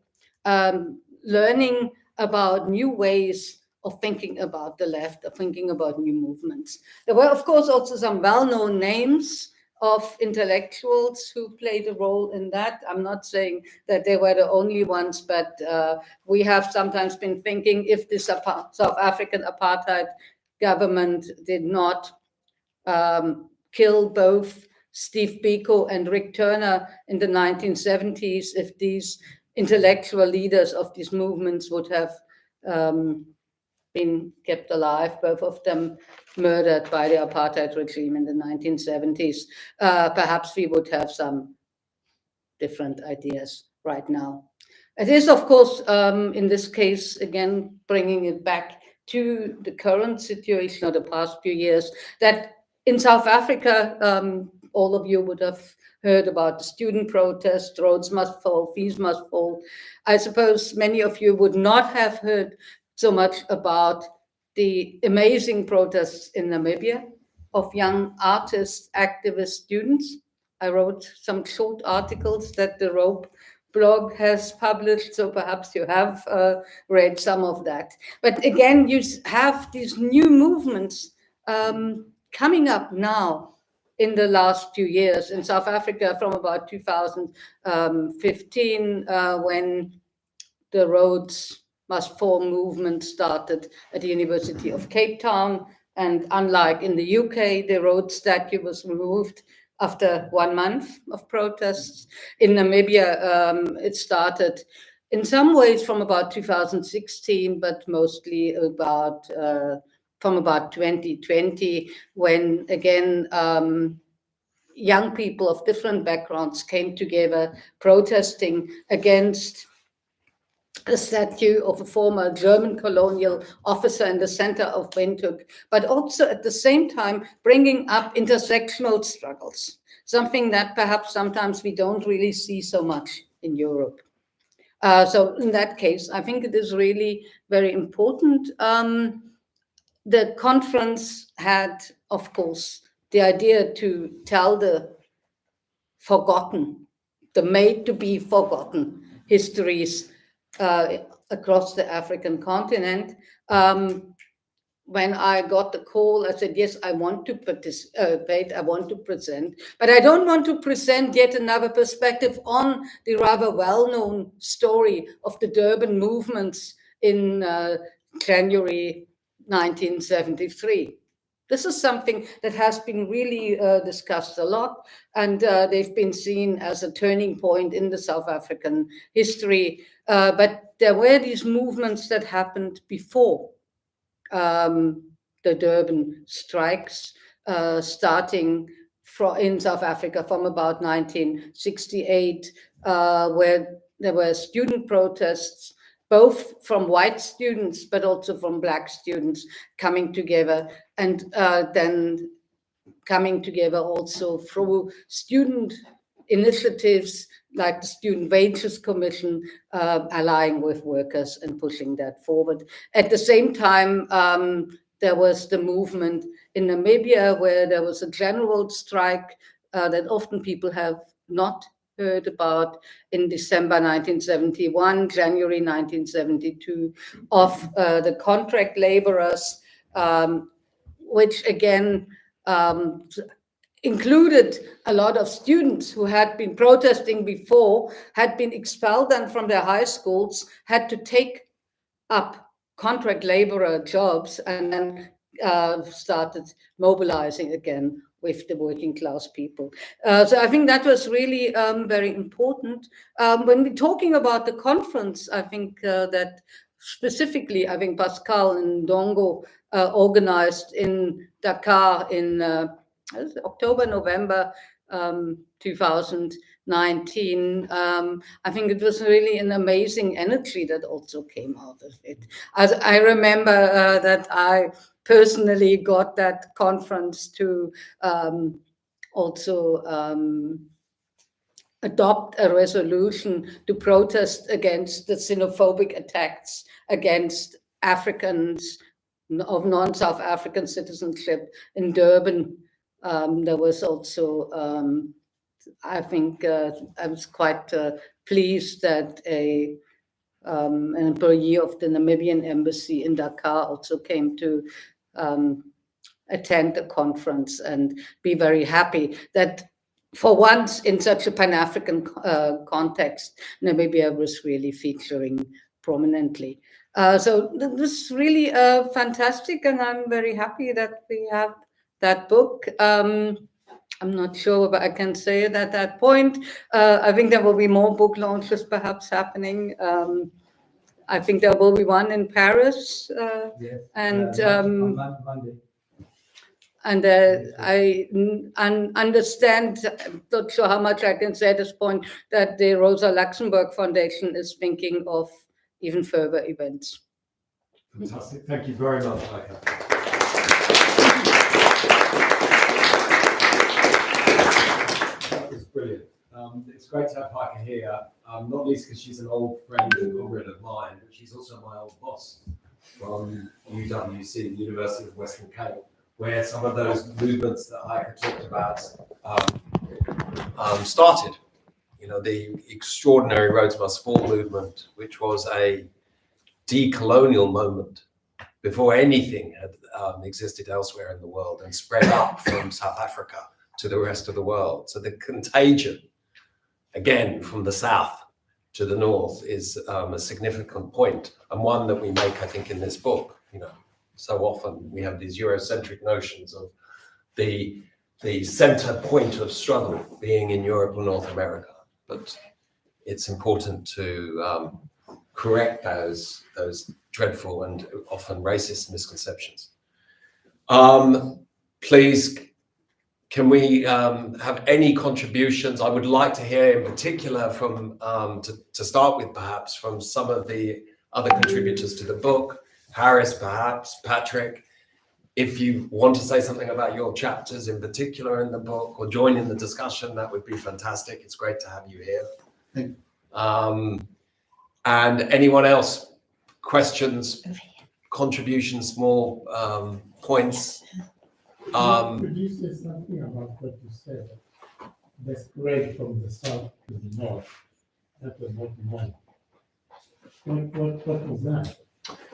learning about new ways of thinking about the left, of thinking about new movements. There were, of course, also some well-known names of intellectuals who played a role in that. I'm not saying that they were the only ones, but we have sometimes been thinking if the South African apartheid government did not kill both Steve Biko and Rick Turner in the 1970s, if these intellectual leaders of these movements would have been kept alive, both of them murdered by the apartheid regime in the 1970s, perhaps we would have some different ideas right now. It is, of course, in this case, again, bringing it back to the current situation of the past few years, that in South Africa, all of you would have heard about the student protest, roads must fall, fees must fall. I suppose many of you would not have heard so much about the amazing protests in Namibia of young artists, activist students. I wrote some short articles that the ROAPE blog has published, so perhaps you have read some of that. But again, you have these new movements coming up now in the last few years in South Africa from about 2015, when the roads must fall movement started at the University of Cape Town. And unlike in the UK, the road statue was removed after 1 month of protests. In Namibia, it started in some ways from about 2016, but mostly about from about 2020, when again, young people of different backgrounds came together protesting against a statue of a former German colonial officer in the center of Windhoek, but also at the same time bringing up intersectional struggles, something that perhaps sometimes we don't really see so much in Europe. So in that case, I think it is really very important. The conference had, of course, the idea to tell the forgotten, the made-to-be forgotten histories across the African continent. When I got the call, I said, yes, I want to participate, I want to present, but I don't want to present yet another perspective on the rather well-known story of the Durban movements in January 1973. This is something that has been really discussed a lot, and they've been seen as a turning point in the South African history. But there were these movements that happened before the Durban strikes, starting in South Africa from about 1968, where there were student protests, both from white students, but also from Black students coming together, and then coming together also through student initiatives like the Student Wages Commission, allying with workers and pushing that forward. At the same time, there was the movement in Namibia where there was a general strike that often people have not heard about in December 1971, January 1972, of the contract laborers, which again included a lot of students who had been protesting before, had been expelled then from their high schools, had to take up contract laborer jobs, and then started mobilizing again with the working class people. So I think that was really very important. When we're talking about the conference, I think that specifically, I think Pascal and Dongo organized in Dakar in October, November 2019. I think it was really an amazing energy that also came out of it. As I remember that I personally got that conference to also adopt a resolution to protest against the xenophobic attacks against Africans of non-South African citizenship in Durban. There was also, I think, I was quite pleased that an employee of the Namibian embassy in Dakar also came to attend the conference and be very happy that for once in such a Pan-African context, Namibia was really featuring prominently. So this was really fantastic, and I'm very happy that we have that book. I'm not sure what I can say at that point. I think there will be more book launches perhaps happening. I think there will be one in Paris, Yes. and Monday. and I understand, I'm not sure how much I can say at this point, that the Rosa Luxemburg Foundation is thinking of even further events. Fantastic. Thank you very much, Heike. That was brilliant. It's great to have Heike here, not least because she's an old friend and comrade of mine, but she's also my old boss from UWC, the University of Western Cape, where some of those movements that Heike talked about started. You know, the extraordinary Rhodes Must Fall movement, which was a decolonial moment before anything had existed elsewhere in the world and spread up from South Africa to the rest of the world. So the contagion, again, from the south to the north is a significant point, and one that we make, I think, in this book. You know, so often we have these Eurocentric notions of the center point of struggle being in Europe or North America, but it's important to correct those dreadful and often racist misconceptions. Please, can we have any contributions? I would like to hear in particular from, to start with perhaps, from some of the other contributors to the book, Harris perhaps, Patrick. If you want to say something about your chapters in particular in the book or join in the discussion, that would be fantastic. It's great to have you here. Thank you. And anyone else, questions, contributions, small points? Could you say something about what you said? The spread from the south to the north. That was not one. What was that?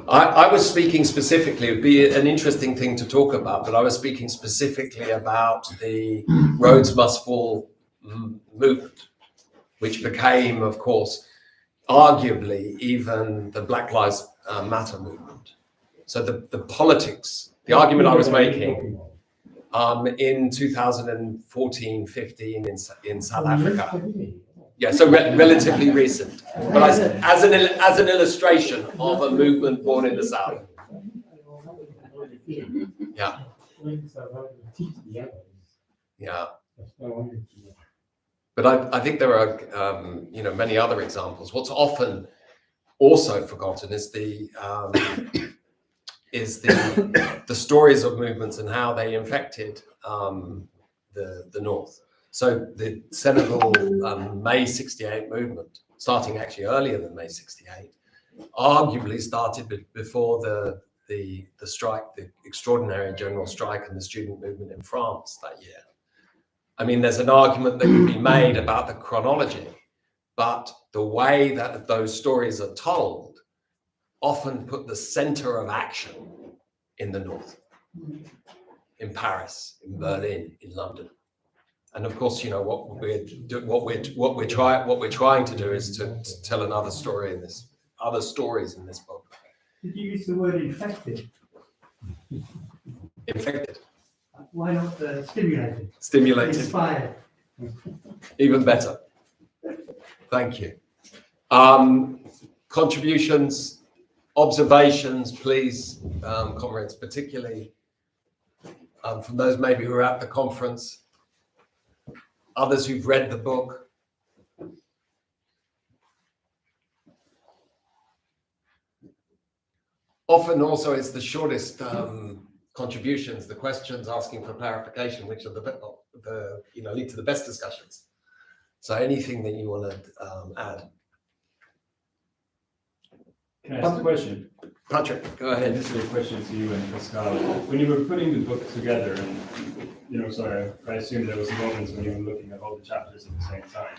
I was speaking specifically, it would be an interesting thing to talk about, but I was speaking specifically about the Rhodes Must Fall movement, which became, of course, arguably even the Black Lives Matter movement. So the politics, the argument I was making in 2014-15 in South Africa. Yeah, so relatively recent, but as an illustration of a movement born in the South. Yeah. Yeah. But I think there are many other examples. What's often also forgotten is the stories of movements and how they infected the North. So the Senegal May '68 movement, starting actually earlier than May '68, arguably started before the strike, the extraordinary general strike and the student movement in France that year. I mean, there's an argument that can be made about the chronology, but the way that those stories are told often put the center of action in the North, in Paris, in Berlin, in London. And of course, you know, what we're trying to do is to tell another story in this, other stories in this book. Did you use the word infected? Infected. why not stimulated, Stimulated. inspired? Even better. Thank you. Contributions, observations, please, comrades, particularly from those maybe who are at the conference, others who've read the book. Often also it's the shortest contributions, the questions asking for clarification, which are the lead to the best discussions. So anything that you want to add. Can I ask a question? Patrick, go ahead. This is a question to you and Pascal. When you were putting the book together, and sorry, I assume there was moments when you were looking at all the chapters at the same time.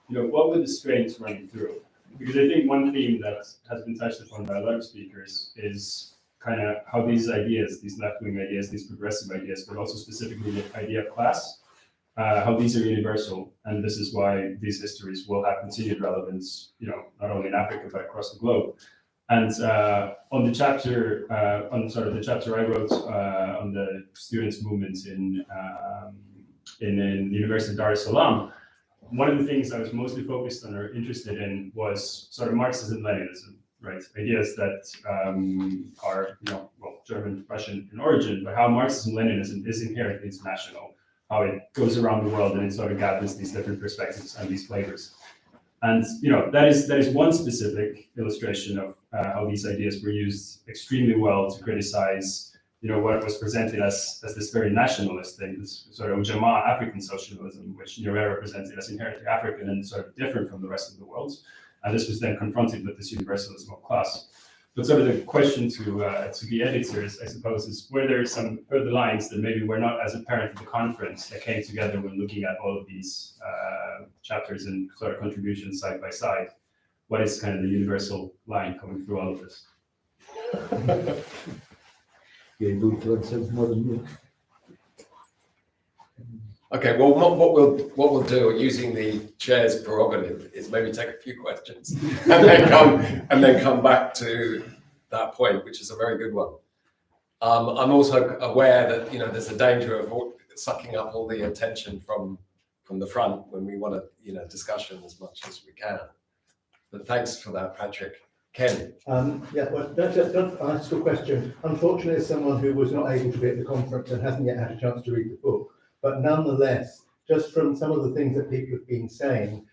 What were the strains running through? Because I think one theme that has been touched upon by a lot of speakers is kind of how these ideas, these left-wing ideas, these progressive ideas, but also specifically the idea of class, how these are universal, and this is why these histories will have continued relevance, not only in Africa but across the globe. And on the chapter, the chapter I wrote on the students' movement in the University of Dar es Salaam, one of the things I was mostly focused on or interested in was sort of Marxism-Leninism, right? Ideas that are, German, Russian in origin, but how Marxism-Leninism is inherently international, how it goes around the world and it sort of gathers these different perspectives and these flavors. And that is one specific illustration of how these ideas were used extremely well to criticize, what was presented as this very nationalist thing, this sort of Ujamaa African socialism, which Nyerere represented as inherently African and sort of different from the rest of the world. And this was then confronted with this universalism of class. But sort of the question to the editors, I suppose, is were there some further lines that maybe were not as apparent at the conference that came together when looking at all of these chapters and sort of contributions side by side? What is kind of the universal line coming through all of this? You're able to answer more than me. Okay, well, what we'll do, using the chair's prerogative, is maybe take a few questions and then come back to that point, which is a very good one. I'm also aware that there's a danger of sucking up all the attention from the front when we want to discussion as much as we can. But thanks for that, Patrick. Ken. Well, that's a question. Unfortunately, as someone who was not able to be at the conference and hasn't yet had a chance to read the book, but nonetheless, just from some of the things that people have been saying,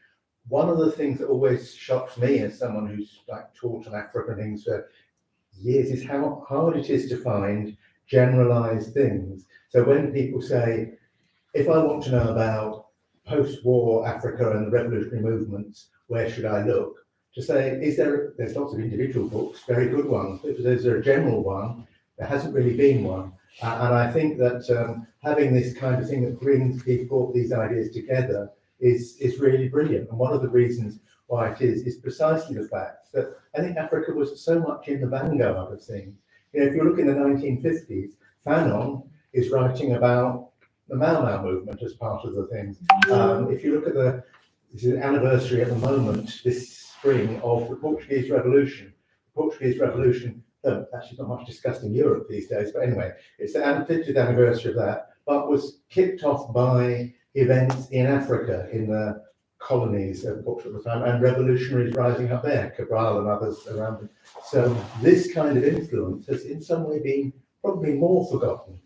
one of the things that always shocks me as someone who's taught on African things for years is how hard it is to find generalized things. So when people say, if I want to know about post-war Africa and the revolutionary movements, where should I look? To say, there's lots of individual books, very good ones, but is there a general one? There hasn't really been one. And I think that having this kind of thing that brings people, these ideas together is really brilliant. And one of the reasons why it is precisely the fact that I think Africa was so much in the vanguard of things. If you look in the 1950s, Fanon is writing about the Mau Mau movement as part of the things. If you look at this is an anniversary at the moment, this spring, of the Portuguese Revolution. The Portuguese Revolution, actually not much discussed in Europe these days, but anyway, it's the 50th anniversary of that, but was kicked off by events in Africa, in the colonies of Portugal at the time, and revolutionaries rising up there, Cabral and others around them. So this kind of influence has in some way been probably more forgotten.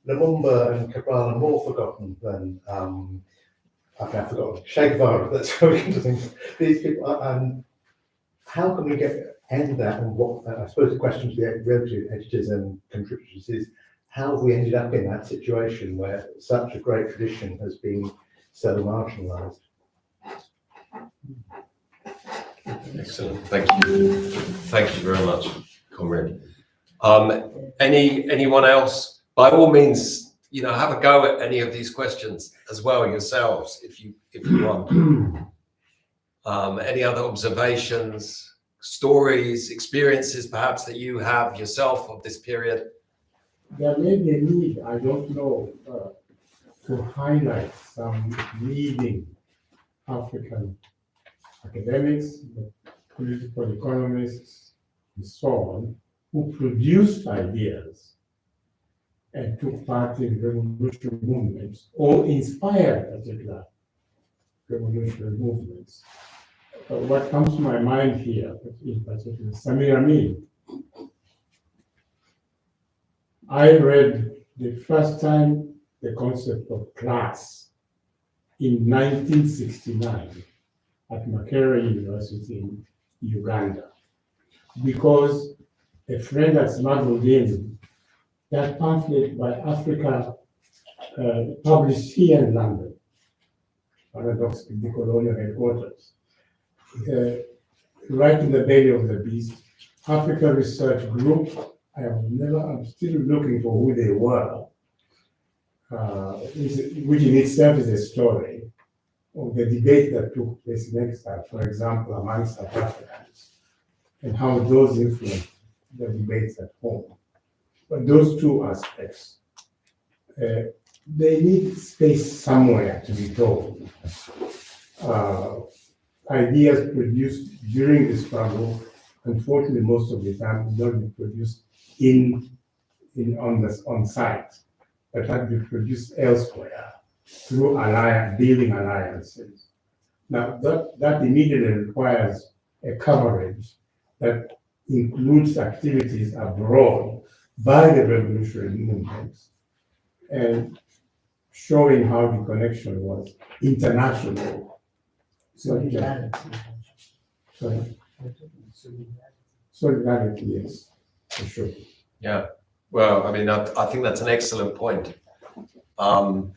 Lumumba and Cabral are more forgotten than I've forgotten Che Guevara. That's spoken to things. These people, how can we end that? And what I suppose the question to the editors and contributors is, how have we ended up in that situation where such a great tradition has been so marginalised? Excellent, thank you. Thank you very much, comrade. Anyone else? By all means, have a go at any of these questions as well yourselves, if you want. Any other observations, stories, experiences, perhaps that you have yourself of this period? There may be a need, I don't know, to highlight some leading African academics, political economists, and so on, who produced ideas and took part in revolutionary movements or inspired particular revolutionary movements. What comes to my mind here, in particular, Samir Amin. I read the first time the concept of class in 1969 at Makerere University in Uganda, because a friend had smuggled in that pamphlet by Africa, published here in London, paradoxically, the colonial headquarters. Right in the belly of the beast, Africa Research Group. I'm still looking for who they were, which in itself is a story of the debate that took place in exile, for example, among South Africans, and how those influenced the debates at home. But those two aspects, they need space somewhere to be told. Ideas produced during the struggle, unfortunately, most of the time, do not be produced on site, but had to be produced elsewhere through building alliances. Now, that immediately requires a coverage that includes activities abroad by the revolutionary movements and showing how the connection was international. Solidarity, yes, for sure. Yeah, well, I mean, I think that's an excellent point. And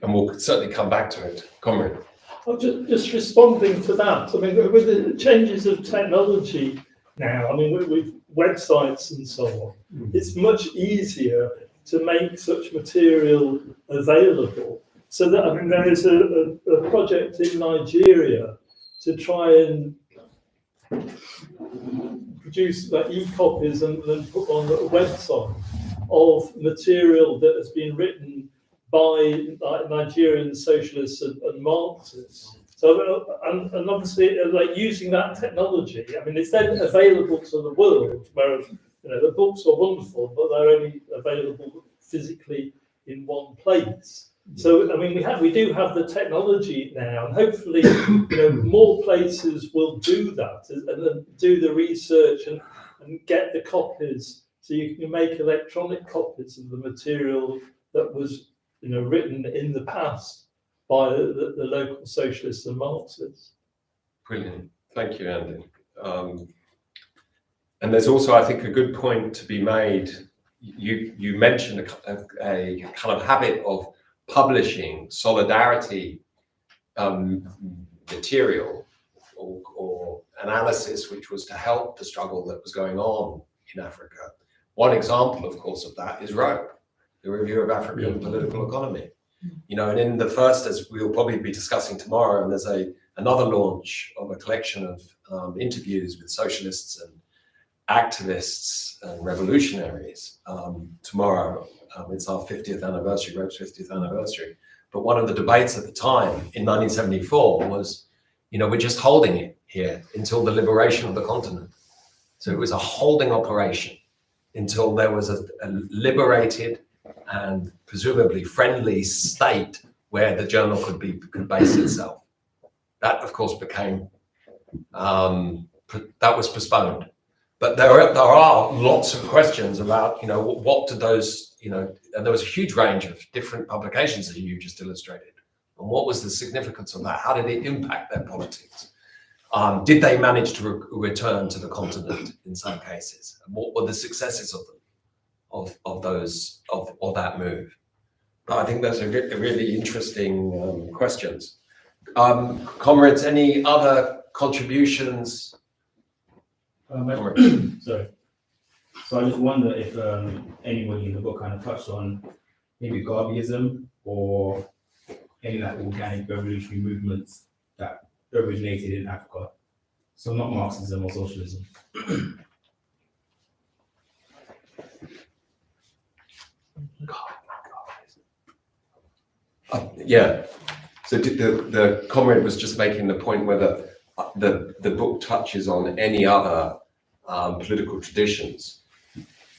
we'll certainly come back to it. Comrade. Well, just responding to that, I mean, with the changes of technology now, I mean, with websites and so on, it's much easier to make such material available. So that, I mean, there is a project in Nigeria to try and produce like e-copies and put on a website of material that has been written by Nigerian socialists and Marxists. So, and obviously, like using that technology, I mean, it's then available to the world, whereas, you know, the books are wonderful, but they're only available physically in one place. So, I mean, we do have the technology now, and hopefully, you know, more places will do that and then do the research and get the copies, so you can make electronic copies of the material that was, you know, written in the past by the local socialists and Marxists. Brilliant, thank you, Andy. And there's also, I think, a good point to be made. You mentioned a kind of habit of publishing solidarity material or analysis, which was to help the struggle that was going on in Africa. One example, of course, of that is ROAPE, the Review of African Political Economy. You know, and in the first, as we'll probably be discussing tomorrow, and there's another launch of a collection of interviews with socialists and activists and revolutionaries tomorrow. It's our 50th anniversary, ROAPE's 50th anniversary. But one of the debates at the time in 1974 was, you know, we're just holding it here until the liberation of the continent. So it was a holding operation until there was a liberated and presumably friendly state where the journal could base itself. That, of course, became, that was postponed. But there are lots of questions about, you know, what do those, you know, and there was a huge range of different publications that you just illustrated. And what was the significance of that? How did it impact their politics? Did they manage to return to the continent in some cases? And what were the successes of them, of that move? I think those are really interesting questions. Comrades, any other contributions? Sorry. So I just wonder if anybody in the book kind of touched on maybe Garveyism or any like organic revolutionary movements that originated in Africa. So not Marxism or socialism. Yeah. So the comrade was just making the point whether the book touches on any other political traditions.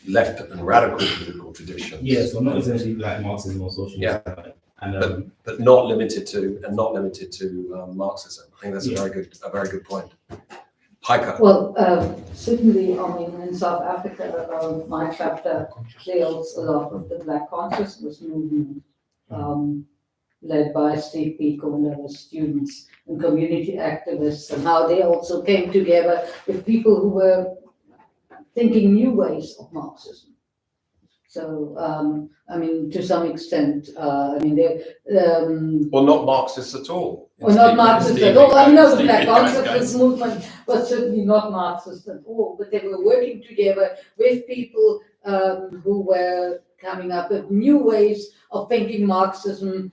left and radical political traditions. Yeah, so not essentially like Marxism or socialism. Yeah. And But not limited to Marxism. I think that's Yeah. a very good point. Heike. Well, certainly, I mean, in South Africa, my chapter deals a lot with the Black consciousness movement, led by Steve Biko and other students and community activists, and how they also came together with people who were thinking new ways of Marxism. So, I mean, to some extent, I mean, they Well, not Marxists at all. well, not Marxist at all. I know the Steve Black Biko's consciousness movement was certainly not Marxist at all, but they were working together with people who were coming up with new ways of thinking Marxism,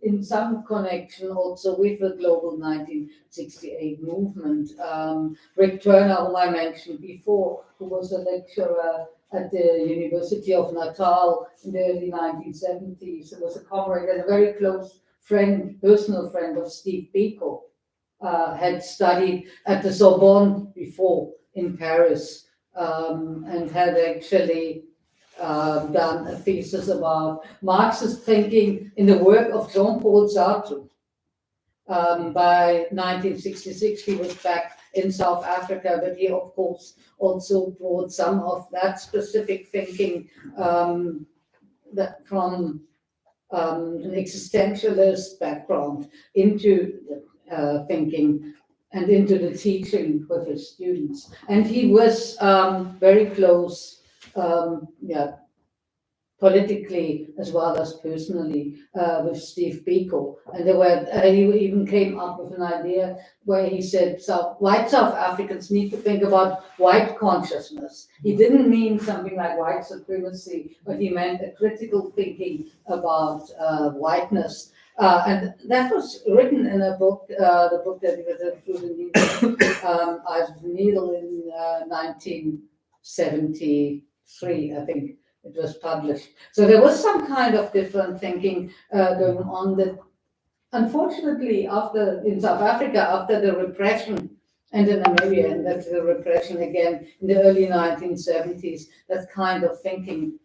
in some connection also with the global 1968 movement. Rick Turner, whom I mentioned before, who was a lecturer at the University of Natal in the early 1970s, who was a comrade and a very close friend, personal friend of Steve Biko, had studied at the Sorbonne before in Paris, and had actually done a thesis about Marxist thinking in the work of Jean-Paul Sartre. By 1966, he was back in South Africa, but he, of course, also brought some of that specific thinking that from an existentialist background into the thinking and into the teaching with his students. And he was very close, politically as well as personally, with Steve Biko. And he even came up with an idea where he said white South Africans need to think about white consciousness. He didn't mean something like white supremacy, but he meant a critical thinking about whiteness. And that was written in a book, the book that he was through the needle in 1973, I think. It was published. So there was some kind of different thinking going on that, unfortunately, in South Africa, after the repression, and in Namibia, and that's the repression again in the early 1970s, that kind of thinking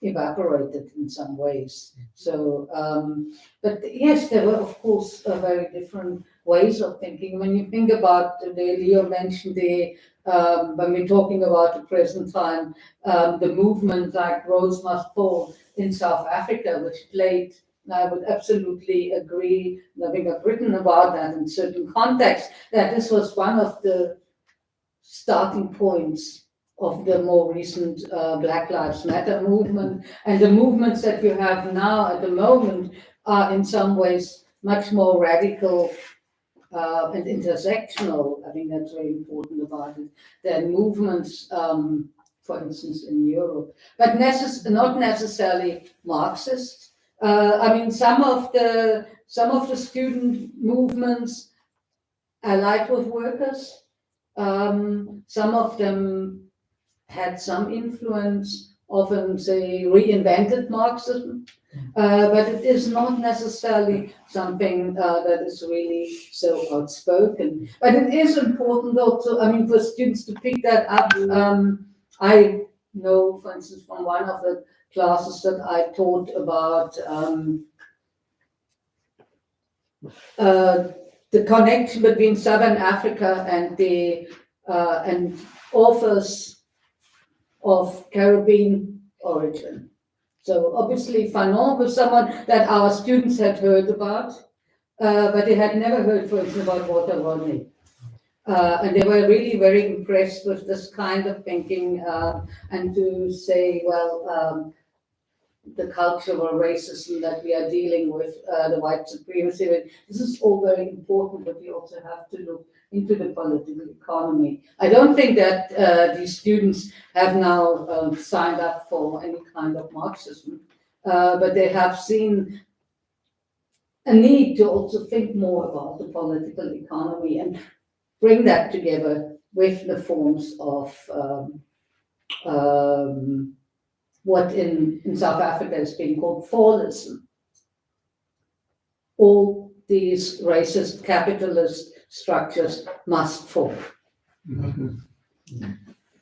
evaporated in some ways. So, but yes, there were, of course, very different ways of thinking. When you think about today, Leo mentioned when we're talking about the present time, the movement like Roads Must Fall in South Africa, which played, and I would absolutely agree, and I think I've written about that in certain contexts, that this was one of the starting points of the more recent Black Lives Matter movement. And the movements that you have now at the moment are in some ways much more radical and intersectional. I think that's very important about it, than movements, for instance, in Europe, but not necessarily Marxist. I mean, some of the student movements allied with workers. Some of them had some influence, often say reinvented Marxism, but it is not necessarily something that is really so outspoken. But it is important also, I mean, for students to pick that up. I know, for instance, from one of the classes that I taught about the connection between Southern Africa and the and authors of Caribbean origin. So obviously Fanon was someone that our students had heard about, but they had never heard, for instance, about Walter Rodney. And they were really very impressed with this kind of thinking, and to say, well, the cultural racism that we are dealing with, the white supremacy, this is all very important, but we also have to look into the political economy. I don't think that these students have now signed up for any kind of Marxism, but they have seen a need to also think more about the political economy and bring that together with the forms of what in South Africa is being called fallism. All these racist capitalist structures must fall.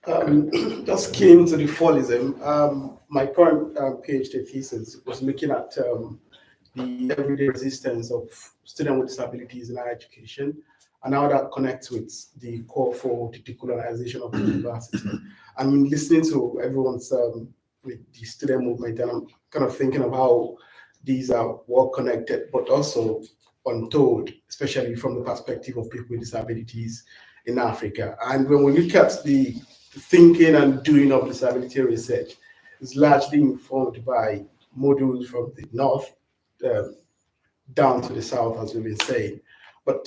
Just keen to the fallism. My current PhD thesis was looking at the everyday resistance of students with disabilities in higher education and how that connects with the call for the decolonization of the university. I'm listening to everyone's with the student movement, and I'm kind of thinking of how these are well connected, but also untold, especially from the perspective of people with disabilities in Africa. And when we look at the thinking and doing of disability research, it's largely informed by modules from the north down to the south, as we've been saying. But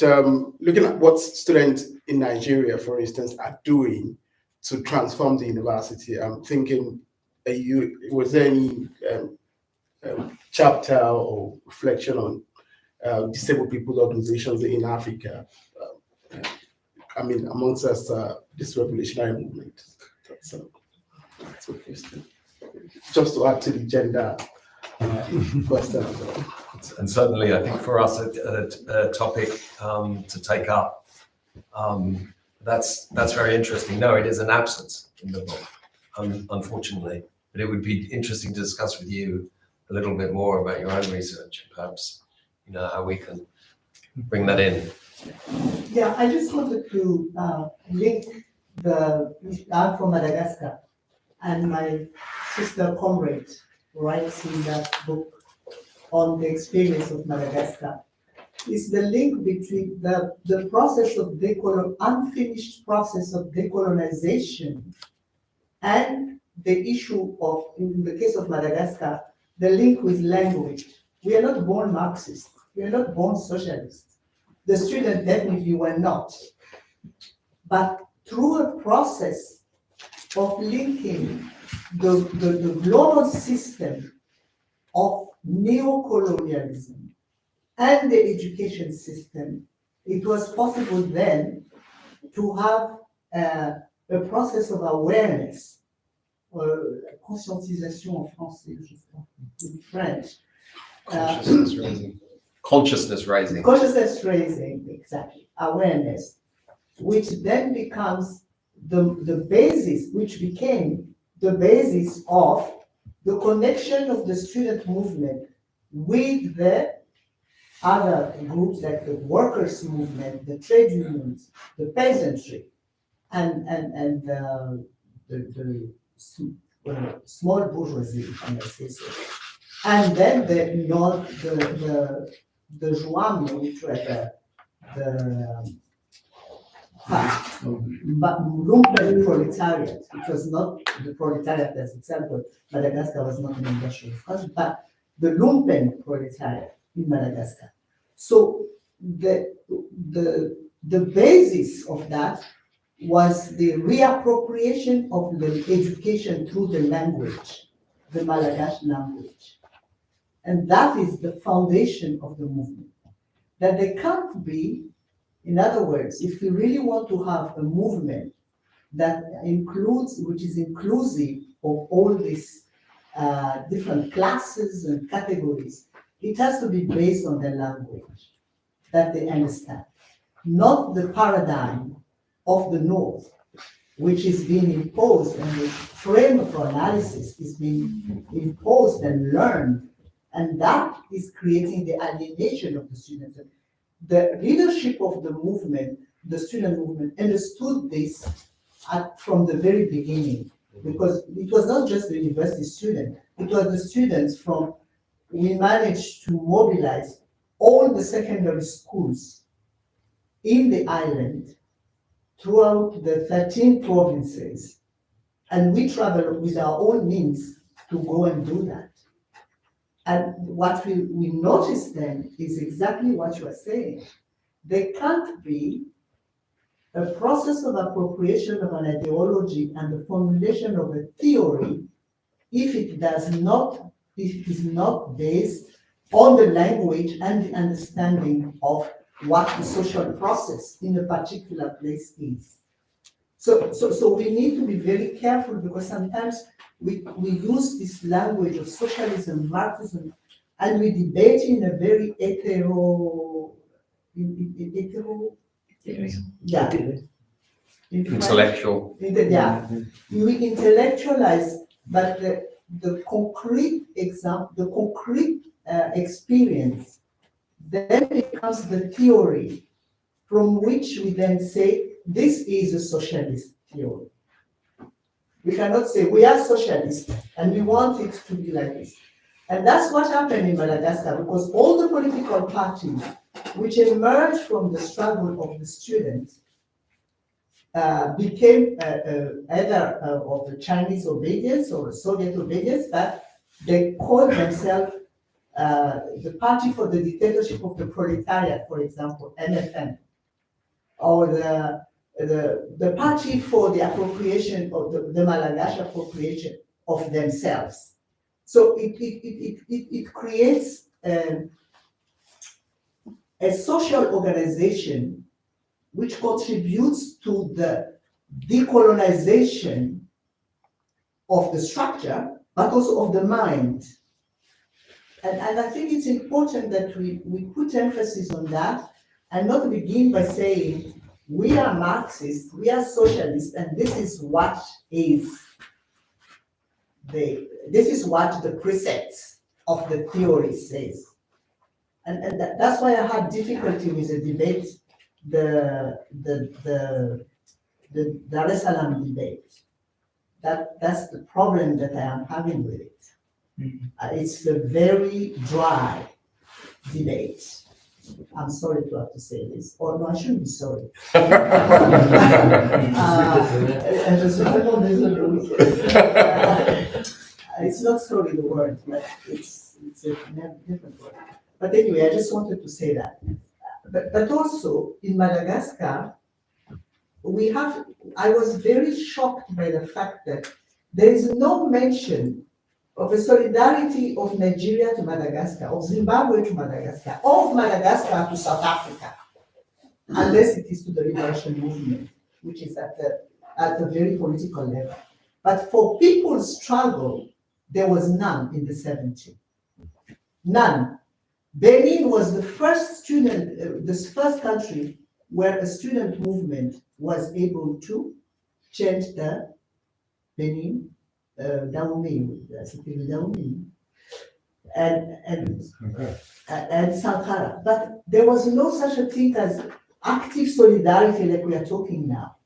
looking at what students in Nigeria, for instance, are doing to transform the university, I'm thinking, was there any chapter or reflection on disabled people's organizations in Africa? I mean, amongst us, this revolutionary movement. That's a question. Just to add to the gender question as well. And certainly, I think for us, a topic to take up. That's very interesting. No, it is an absence in the book, unfortunately. But it would be interesting to discuss with you a little bit more about your own research, perhaps, how we can bring that in. Yeah, I just wanted to link I'm from Madagascar, and my sister comrade writes in that book on the experience of Madagascar. Is the link between the process of unfinished process of decolonization and the issue of, in the case of Madagascar, the link with language. We are not born Marxists. We are not born socialists. The students definitely were not. But through a process of linking the global system of neocolonialism and the education system, it was possible then to have a process of awareness, conscientisation en français, in French. Consciousness raising. Consciousness raising. Consciousness raising, exactly. Awareness, which then becomes the basis, which became the basis of the connection of the student movement with the other groups like the workers' movement, the trade unions, the peasantry, and the small bourgeoisie, if I may say so. And then the Jouam, which were the lumpen proletariat. It was not the proletariat as itself, but Madagascar was not an industrial country, but the lumpen proletariat in Madagascar. So the basis of that was the reappropriation of the education through the language, the Malagasy language. And that is the foundation of the movement. That there can't be, in other words, if we really want to have a movement that includes, which is inclusive of all these different classes and categories, it has to be based on the language that they understand, not the paradigm of the North, which is being imposed, and the frame of analysis is being imposed and learned, and that is creating the alienation of the students. The leadership of the movement, the student movement, understood this from the very beginning, because it was not just the university student, it was the students from, we managed to mobilize all the secondary schools in the island throughout the 13 provinces. And we traveled with our own means to go and do that. And what we noticed then is exactly what you are saying. There can't be a process of appropriation of an ideology and the formulation of a theory if it is not based on the language and the understanding of what the social process in a particular place is. So we need to be very careful, because sometimes we use this language of socialism, Marxism, and we debate in a very Intellectual. Yeah, we intellectualize, but the concrete example, the concrete experience, then becomes the theory from which we then say this is a socialist theory. We cannot say we are socialists and we want it to be like this. And that's what happened in Madagascar, because all the political parties which emerged from the struggle of the students became either of the Chinese obedience or the Soviet obedience, but they called themselves the Party for the Dictatorship of the Proletariat, for example, MFN, or the Party for the Appropriation of the Malagasy appropriation of themselves. So it creates a social organization which contributes to the decolonization of the structure, but also of the mind. And I think it's important that we put emphasis on that and not begin by saying, we are Marxists, we are socialists, and this is what the precepts of the theory says. And that's why I had difficulty with the debate, the Dar es Salaam debate. That's the problem that I am having with it. It's a very dry debate. I'm sorry to have to say this, or no, I shouldn't be sorry. It's not sorry the word, but it's a different word. But anyway, I just wanted to say that. But also in Madagascar, I was very shocked by the fact that there is no mention of a solidarity of Nigeria to Madagascar, of Zimbabwe to Madagascar, of Madagascar to South Africa, unless it is to the liberation movement, which is at the very political level. But for people's struggle, there was none in the 70s. None. Benin was the first country where a student movement was able to change the Benin, Dahomey, and Sankara. But there was no such a thing as active solidarity like we are talking now.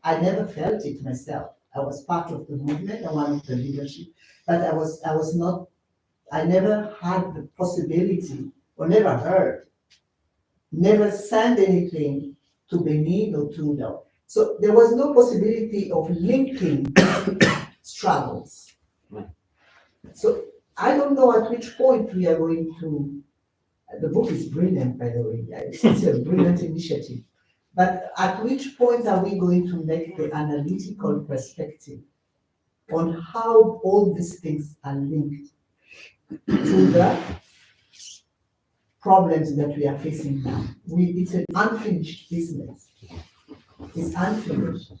I never felt it myself. I was part of the movement and one of the leadership, but I never had the possibility, or never heard, never sent anything to Benin or to them. So there was no possibility of linking struggles. So I don't know at which point we are going to, the book is brilliant, by the way, it's a brilliant initiative, but at which point are we going to make the analytical perspective on how all these things are linked to the problems that we are facing now? It's an unfinished business. It's unfinished,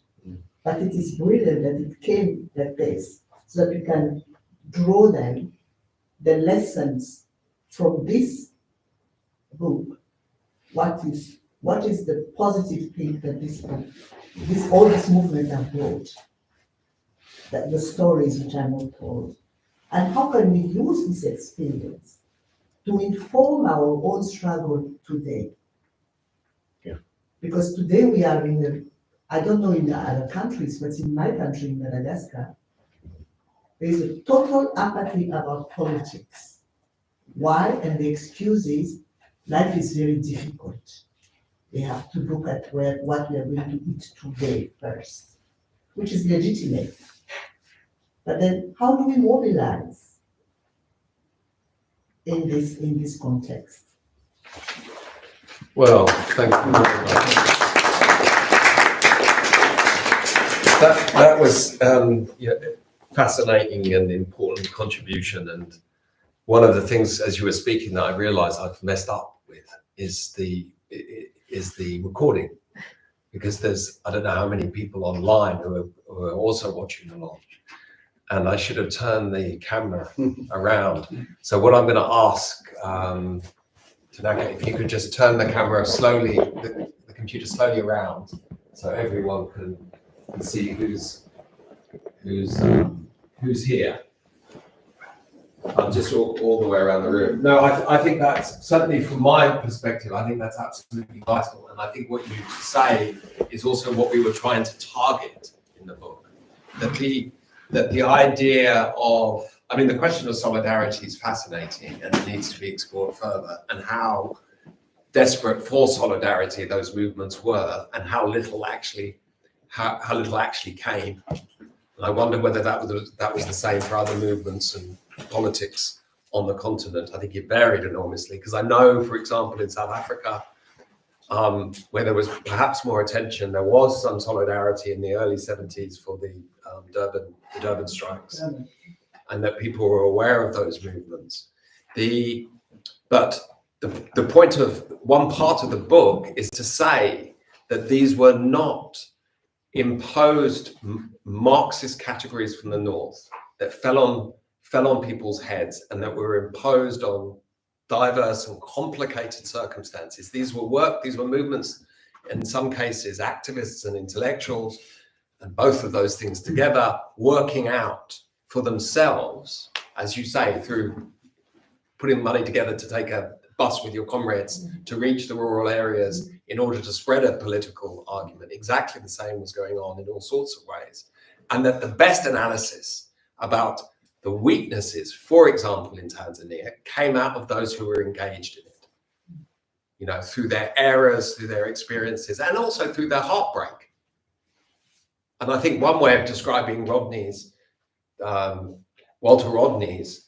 but it is brilliant that it came like this, so that we can draw them, the lessons from this book. What is the positive thing that all this movement have brought? That the stories which are not told, and how can we use this experience to inform our own struggle today? Yeah. Because today we are I don't know in the other countries, but in my country, in Madagascar, there is a total apathy about politics. Why? And the excuse is life is very difficult. We have to look at what we are going to eat today first, which is legitimate. But then how do we mobilize in this context? Well, thank you very much. That was fascinating and important contribution. And one of the things, as you were speaking, that I realized I've messed up with is the recording, because there's, I don't know how many people online who are also watching along. And I should have turned the camera around. So what I'm going to ask Tanaka, if you could just turn the camera slowly, the computer slowly around, so everyone can see who's here. Just all the way around the room. No, I think that's, certainly from my perspective, I think that's absolutely vital. And I think what you say is also what we were trying to target in the book. That the idea of, I mean, the question of solidarity is fascinating and it needs to be explored further, and how desperate for solidarity those movements were, and how little actually came. And I wonder whether that was the same for other movements and politics on the continent. I think it varied enormously, because I know, for example, in South Africa, where there was perhaps more attention, there was some solidarity in the early 70s for the Durban strikes, and that people were aware of those movements. But the point of one part of the book is to say that these were not imposed Marxist categories from the North that fell on people's heads, and that were imposed on diverse and complicated circumstances. These were movements, in some cases, activists and intellectuals, and both of those things together, working out for themselves, as you say, through putting money together to take a bus with your comrades to reach the rural areas in order to spread a political argument. Exactly the same was going on in all sorts of ways. And that the best analysis about the weaknesses, for example, in Tanzania, came out of those who were engaged in it, you know, through their errors, through their experiences, and also through their heartbreak. And I think one way of describing Walter Rodney's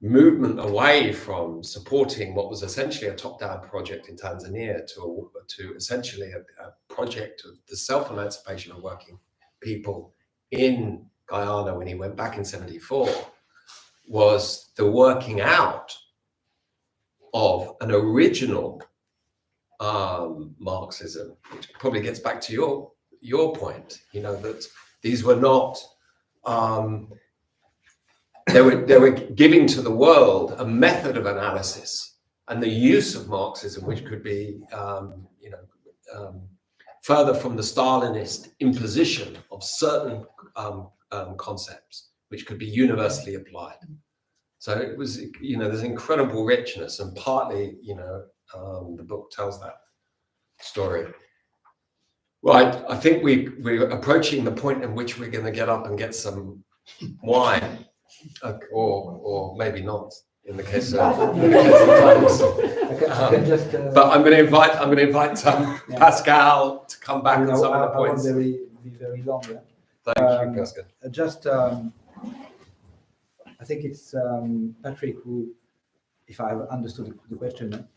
movement away from supporting what was essentially a top-down project in Tanzania to essentially a project of the self-emancipation of working people in Guyana when he went back in '74, was the working out of an original Marxism, which probably gets back to your point, you know, that these were not, they were giving to the world a method of analysis and the use of Marxism, which could be, further from the Stalinist imposition of certain concepts, which could be universally applied. So it was, you know, there's incredible richness, and partly, you know, the book tells that story. Right, I think we're approaching the point in which we're going to get up and get some wine, or maybe not, in the case of times. But I'm going to invite Pascal to come back on some of the points. I won't be very long. Yeah? Thank you, Pascal. Just, I think it's Patrick who, if I have understood the question,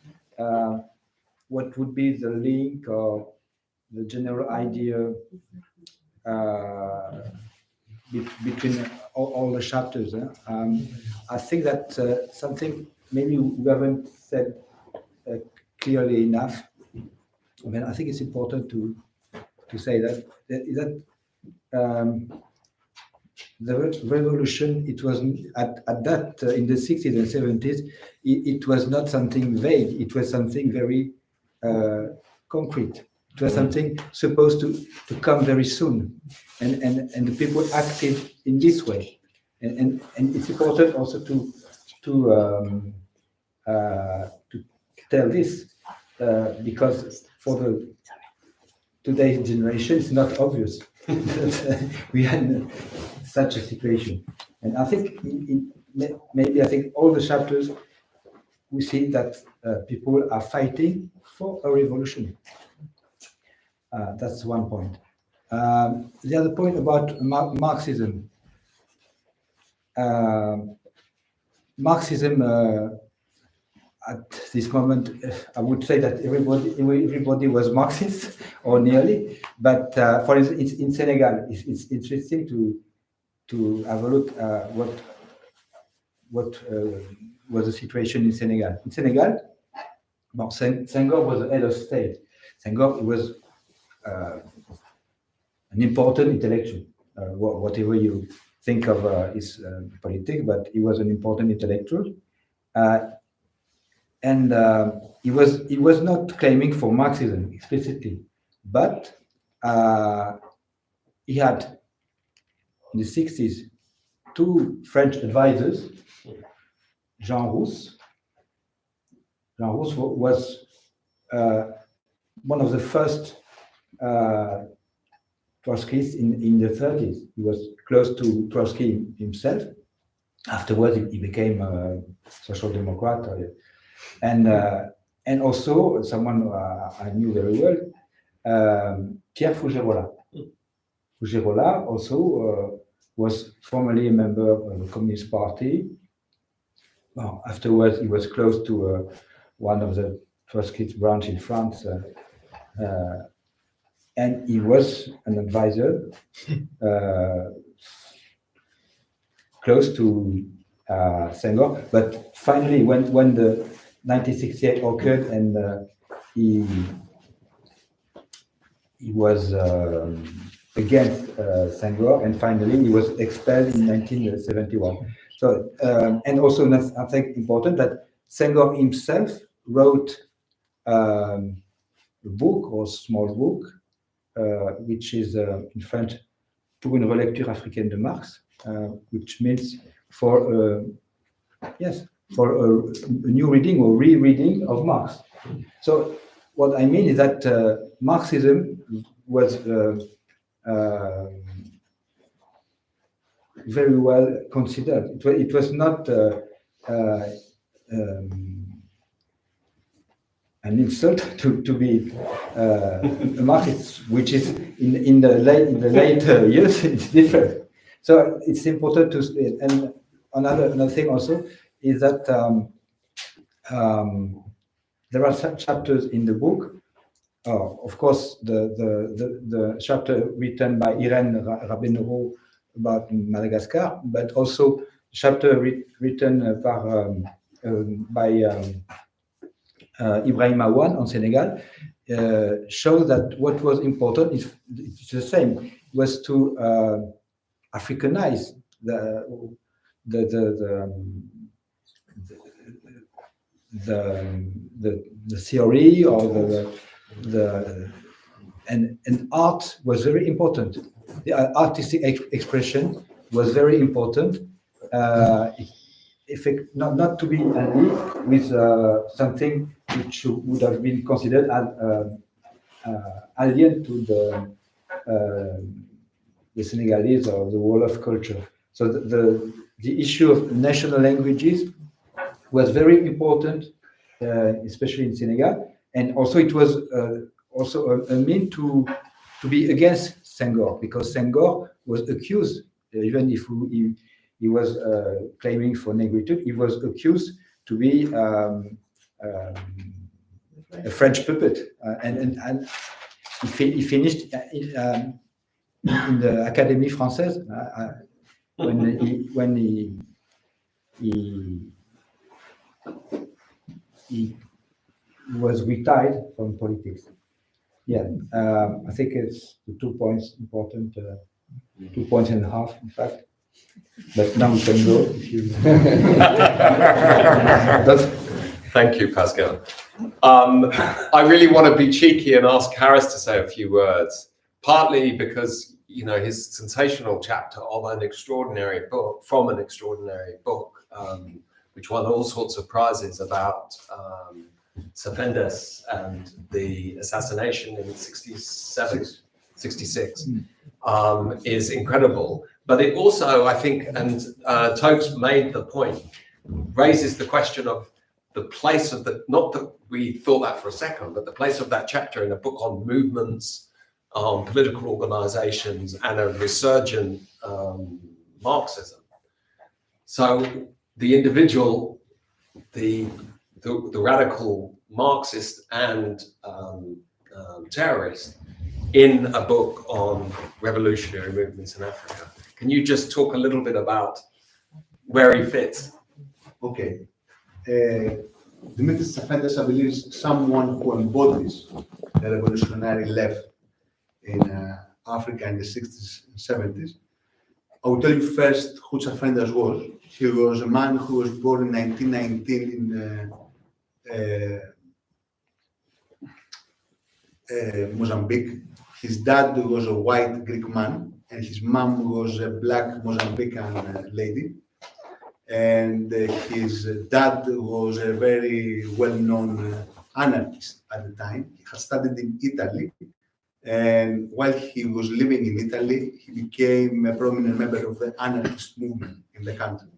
what would be the link or the general idea between all the chapters? I think that something maybe we haven't said clearly enough. I mean, I think it's important to say that the revolution, it was at that in the 60s and 70s, it was not something vague. It was something very concrete. It was something supposed to come very soon, and the people acted in this way. And it's important also to tell this because for the today's generation, it's not obvious that we had such a situation. And I think maybe all the chapters we see that people are fighting for a revolution. That's one point. The other point about Marxism. Marxism at this moment, I would say that everybody was Marxist or nearly. But for instance, in Senegal, it's interesting to have a look at what was the situation in Senegal. In Senegal, Senghor was the head of state. Senghor was an important intellectual, whatever you think of his politics, but he was an important intellectual, and he was not claiming for Marxism explicitly, but he had in the 60s 2 French advisors. Jean Rousse was one of the first Trotskyists in the 30s. He was close to Trotsky himself. Afterwards, he became a social democrat, and also someone I knew very well, Pierre Fougerola. Fougerola also was formerly a member of the Communist Party. Well, afterwards, he was close to one of the Trotskyist branch in France, and he was an advisor close to Senghor. But finally, when the 1968 occurred and he was against Senghor, and finally he was expelled in 1971. So, and also I think important that Senghor himself wrote a book or small book, which is in French, Pour une relecture africaine de Marx, which means for a new reading or rereading of Marx. So what I mean is that Marxism was very well considered. It was not an insult to be a Marxist, which is in the late years it's different. So it's important to, and another thing also is that there are some chapters in the book. Of course, the chapter written by Irène Rabenero about Madagascar, but also chapter written by Ibrahim Aouane on Senegal, show that what was important is it's the same, was to Africanize the theory or and art was very important. The artistic expression was very important. Not to be angry with something which would have been considered alien to the Senegalese or the Wolof culture. So the issue of national languages was very important, especially in Senegal, and also it was also a mean to be against Senghor, because Senghor was accused, even if he was claiming for negritude, he was accused to be a French puppet, and he finished in the Académie Française when he was retired from politics. Yeah, I think it's the 2 points important, 2 points and a half, in fact. But now we can go. If you... Thank you, Pascal. I really want to be cheeky and ask Harris to say a few words, partly because, you know, his sensational chapter of an extraordinary book, from an extraordinary book, which won all sorts of prizes about Safendes and the assassination in 66, is incredible. But it also, I think, and Tokes made the point, raises the question of the place of the, not that we thought that for a second, but the place of that chapter in a book on movements, on political organizations, and a resurgent Marxism. So the individual, the radical Marxist and terrorist in a book on revolutionary movements in Africa. Can you just talk a little bit about where he fits? Okay. Dimitris Safendes, I believe, is someone who embodies the revolutionary left in Africa in the 60s and 70s. I will tell you first who Safendes was. He was a man who was born in 1919 Mozambique. His dad was a white Greek man, and his mom was a black Mozambican lady. And his dad was a very well-known anarchist at the time. He had studied in Italy, and while he was living in Italy, he became a prominent member of the anarchist movement in the country.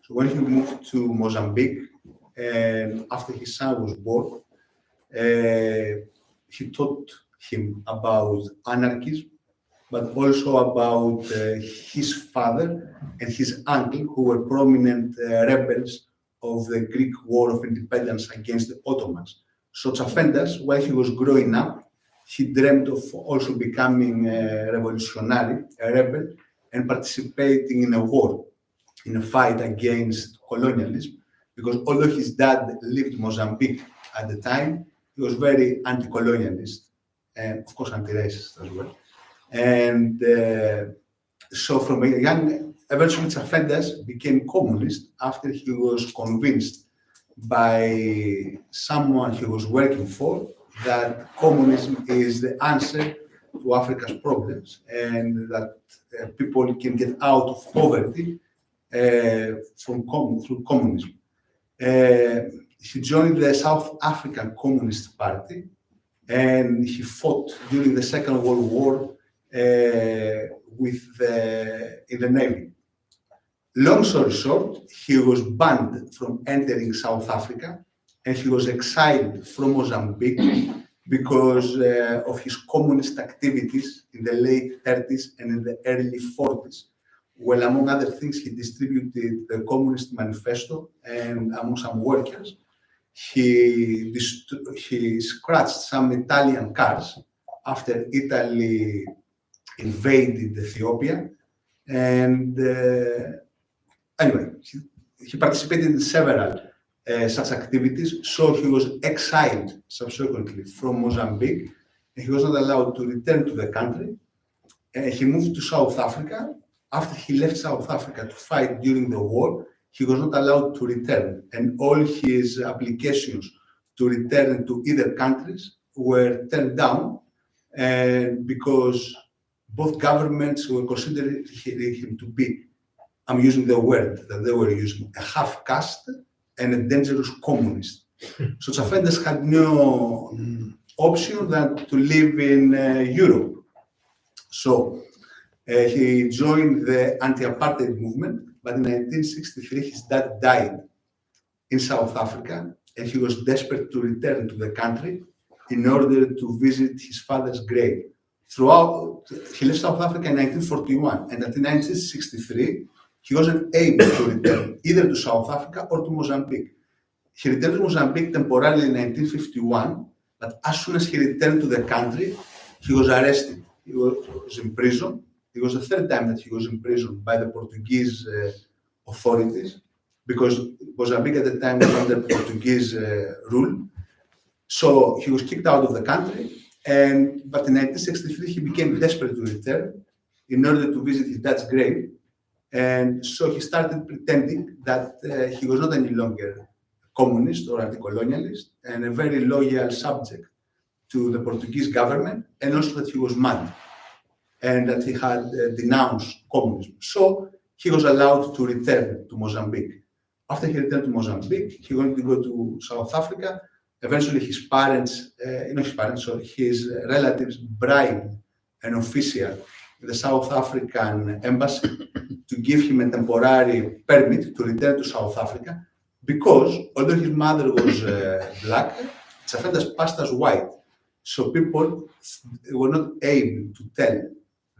So when he moved to Mozambique, and after his son was born, he taught him about anarchism, but also about his father and his uncle, who were prominent rebels of the Greek War of Independence against the Ottomans. So Tsafendas, while he was growing up, he dreamed of also becoming a revolutionary, a rebel, and participating in a war, in a fight against colonialism, because although his dad lived in Mozambique at the time, he was very anti-colonialist, and of course anti-racist as well. And so from a young, eventually Tsafendas became communist after he was convinced by someone he was working for that communism is the answer to Africa's problems, and that people can get out of poverty through communism. He joined the South African Communist Party, and he fought during the Second World War in the Navy. Long story short, he was banned from entering South Africa, and he was exiled from Mozambique because of his communist activities in the late 30s and in the early 40s. Well, among other things, he distributed the Communist Manifesto, and among some workers, he scratched some Italian cars after Italy invaded Ethiopia. And anyway, he participated in several such activities, so he was exiled subsequently from Mozambique, and he was not allowed to return to the country. He moved to South Africa. After he left South Africa to fight during the war, he was not allowed to return, and all his applications to return to either countries were turned down, and because both governments were considering him to be, I'm using the word that they were using, a half-caste and a dangerous communist. So Tsafendas had no option than to live in Europe. So he joined the anti-apartheid movement, but in 1963 his dad died in South Africa, and he was desperate to return to the country in order to visit his father's grave. He left South Africa in 1941, and until 1963 he wasn't able to return either to South Africa or to Mozambique. He returned to Mozambique temporarily in 1951, but as soon as he returned to the country, he was arrested. He was in prison. It was the third time that he was imprisoned by the Portuguese authorities, because Mozambique at the time was under Portuguese rule. So he was kicked out of the country, but in 1963 he became desperate to return in order to visit his dad's grave. And so he started pretending that he was not any longer communist or anti-colonialist, and a very loyal subject to the Portuguese government, and also that he was mad, and that he had denounced communism. So he was allowed to return to Mozambique. After he returned to Mozambique, he wanted to go to South Africa. Eventually his his relatives bribed an official in the South African embassy to give him a temporary permit to return to South Africa, because although his mother was black, Tsafendas passed as white. So people were not able to tell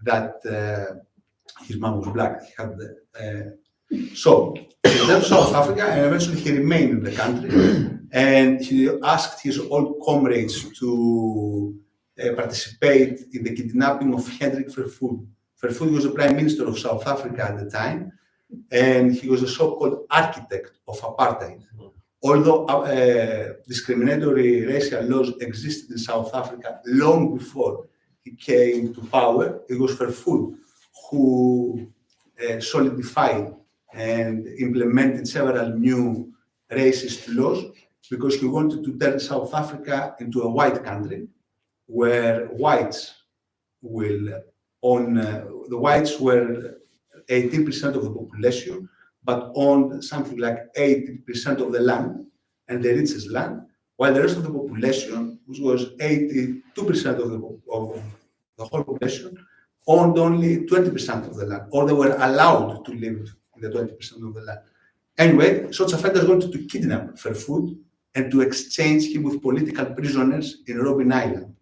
that his mom was black. So he returned to South Africa, and eventually he remained in the country, and he asked his old comrades to participate in the kidnapping of Hendrik Verwoerd. Verwoerd was the Prime Minister of South Africa at the time, and he was a so-called architect of apartheid. Although discriminatory racial laws existed in South Africa long before he came to power, it was Verwoerd who solidified and implemented several new racist laws, because he wanted to turn South Africa into a white country, where whites will own, the whites were 18% of the population, but owned something like 80% of the land and the richest land, while the rest of the population, which was 82% of the whole population, owned only 20% of the land, or they were allowed to live in the 20% of the land. Anyway, such offenders wanted to kidnap Ferfood and to exchange him with political prisoners in Robben Island.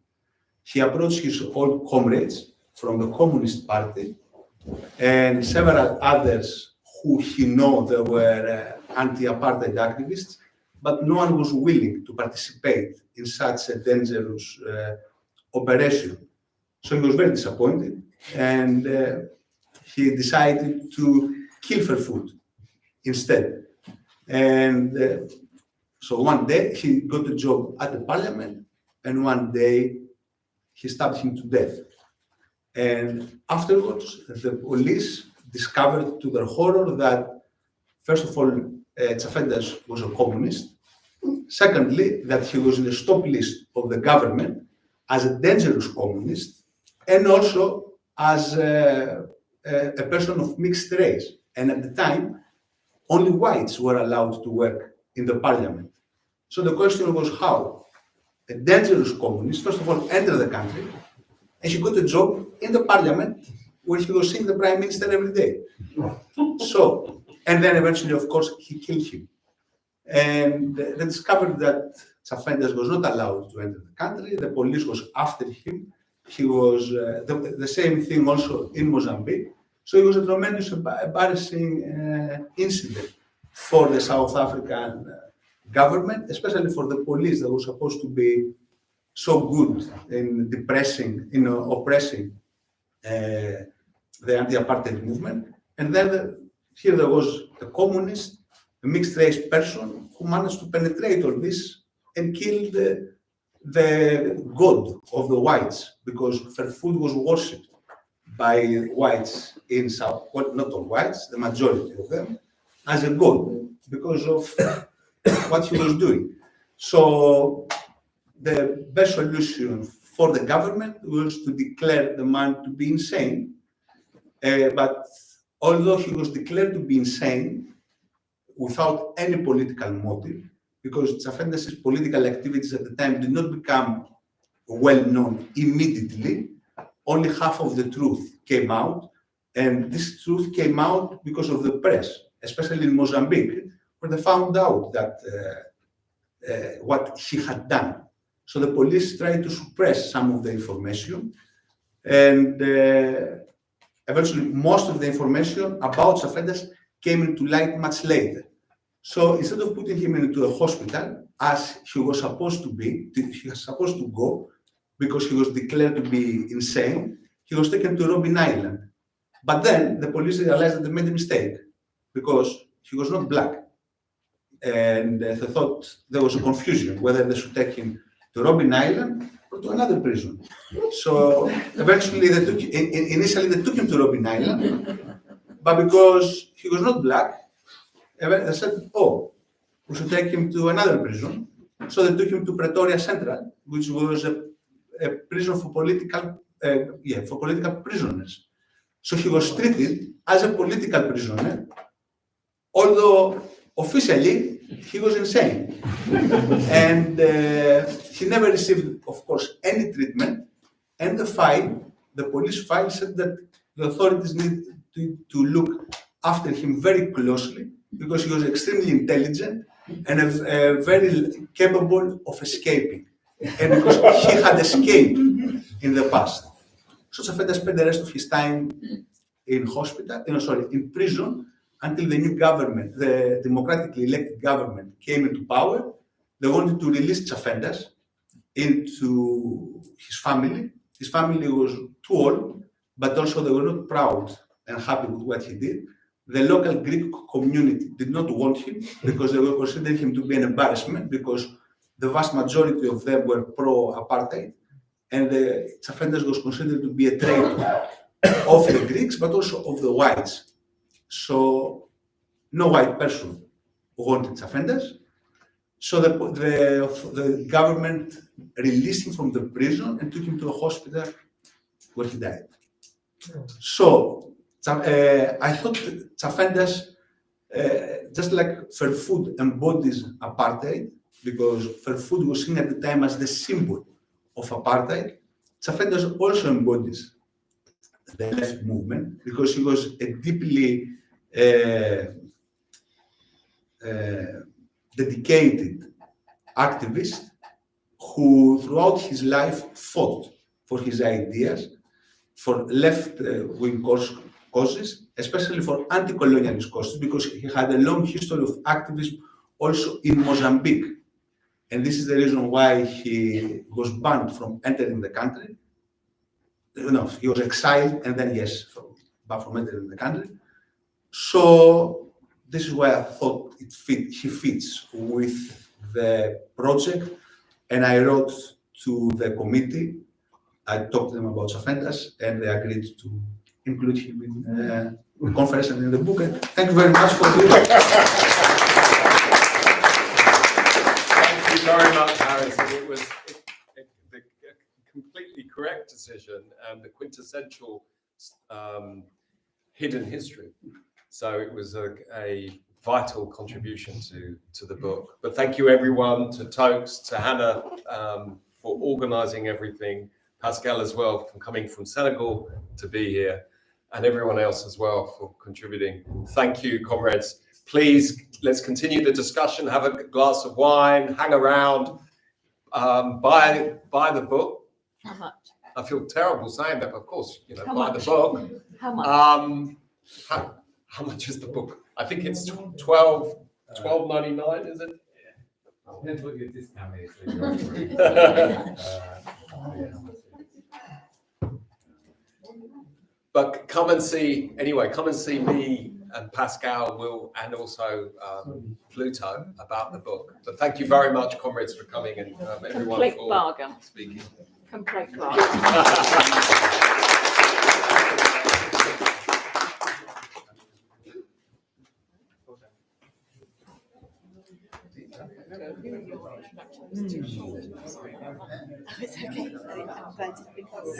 He approached his old comrades from the Communist Party and several others who he knew they were anti-apartheid activists, but no one was willing to participate in such a dangerous operation. So he was very disappointed, and he decided to kill Ferfood instead. And so one day he got a job at the parliament, and one day he stabbed him to death. And afterwards, the police discovered to their horror that, first of all, Tsafendas was a communist. Secondly, that he was in the stop list of the government as a dangerous communist, and also as a person of mixed race. And at the time, only whites were allowed to work in the parliament. So the question was how a dangerous communist, first of all, entered the country, and he got a job in the parliament where he was seeing the prime minister every day. So, and then eventually, of course, he killed him. And they discovered that Tsafendas was not allowed to enter the country. The police was after him. He was the same thing also in Mozambique. So it was a tremendous, embarrassing incident for the South African government, especially for the police that was supposed to be so good in oppressing the anti-apartheid movement. And then here there was a communist, a mixed race person who managed to penetrate all this and kill the god of the whites, because Ferfood was worshipped by whites in South, well, not all whites, the majority of them, as a god because of what he was doing. So the best solution for the government was to declare the man to be insane. But although he was declared to be insane without any political motive, because Tsafendas' political activities at the time did not become well known immediately, only half of the truth came out. And this truth came out because of the press, especially in Mozambique, where they found out that what he had done. So the police tried to suppress some of the information, and eventually most of the information about Tsafendas came into light much later. So instead of putting him into a hospital, as he was supposed to be, he was supposed to go because he was declared to be insane, he was taken to Robben Island. But then the police realized that they made a mistake because he was not black. And they thought there was a confusion whether they should take him to Robben Island or to another prison. So eventually initially they took him to Robben Island, but because he was not black, they said, oh, we should take him to another prison. So they took him to Pretoria Central, which was a prison for political prisoners. So he was treated as a political prisoner, although officially he was insane. And he never received, of course, any treatment. And the police file said that the authorities need to look after him very closely because he was extremely intelligent and very capable of escaping. And because he had escaped in the past. So Tsafendas spent the rest of his time in prison until the new government, the democratically elected government, came into power. They wanted to release Tsafendas into his family. His family was too old, but also they were not proud and happy with what he did. The local Greek community did not want him because they were considering him to be an embarrassment because the vast majority of them were pro-apartheid, and Tsafendas was considered to be a traitor of the Greeks, but also of the whites. So no white person wanted Tsafendas. So the government released him from the prison and took him to a hospital where he died. So I thought Tsafendas, just like fair food embodies apartheid, because fair food was seen at the time as the symbol of apartheid, Tsafendas also embodies the left movement because he was a deeply dedicated activist who throughout his life fought for his ideas, for left-wing causes, especially for anti-colonialist causes, because he had a long history of activism also in Mozambique. And this is the reason why he was banned from entering the country. No, he was exiled and then, yes, banned from entering the country. So this is why I thought he fits with the project. And I wrote to the committee. I talked to them about Tsafendas, and they agreed to include him in the conference and in the book. And thank you very much for this. Thank you very much, Harrison. It was the completely correct decision and the quintessential hidden history. So it was a vital contribution to the book. But thank you everyone, to Tokes, to Hannah for organizing everything, Pascal as well for coming from Senegal to be here, and everyone else as well for contributing. Thank you, comrades. Please, let's continue the discussion, have a glass of wine, hang around, buy the book. How much? I feel terrible saying that, but of course, How buy much? the book. How much? How much is the book? I think it's $12.99, is it? Depends what your discount is. But come and see me and Pascal and also Pluto about the book. But thank you very much, comrades, for coming and everyone Complete for bargain. speaking. Complete bargain. It's okay. I'm glad because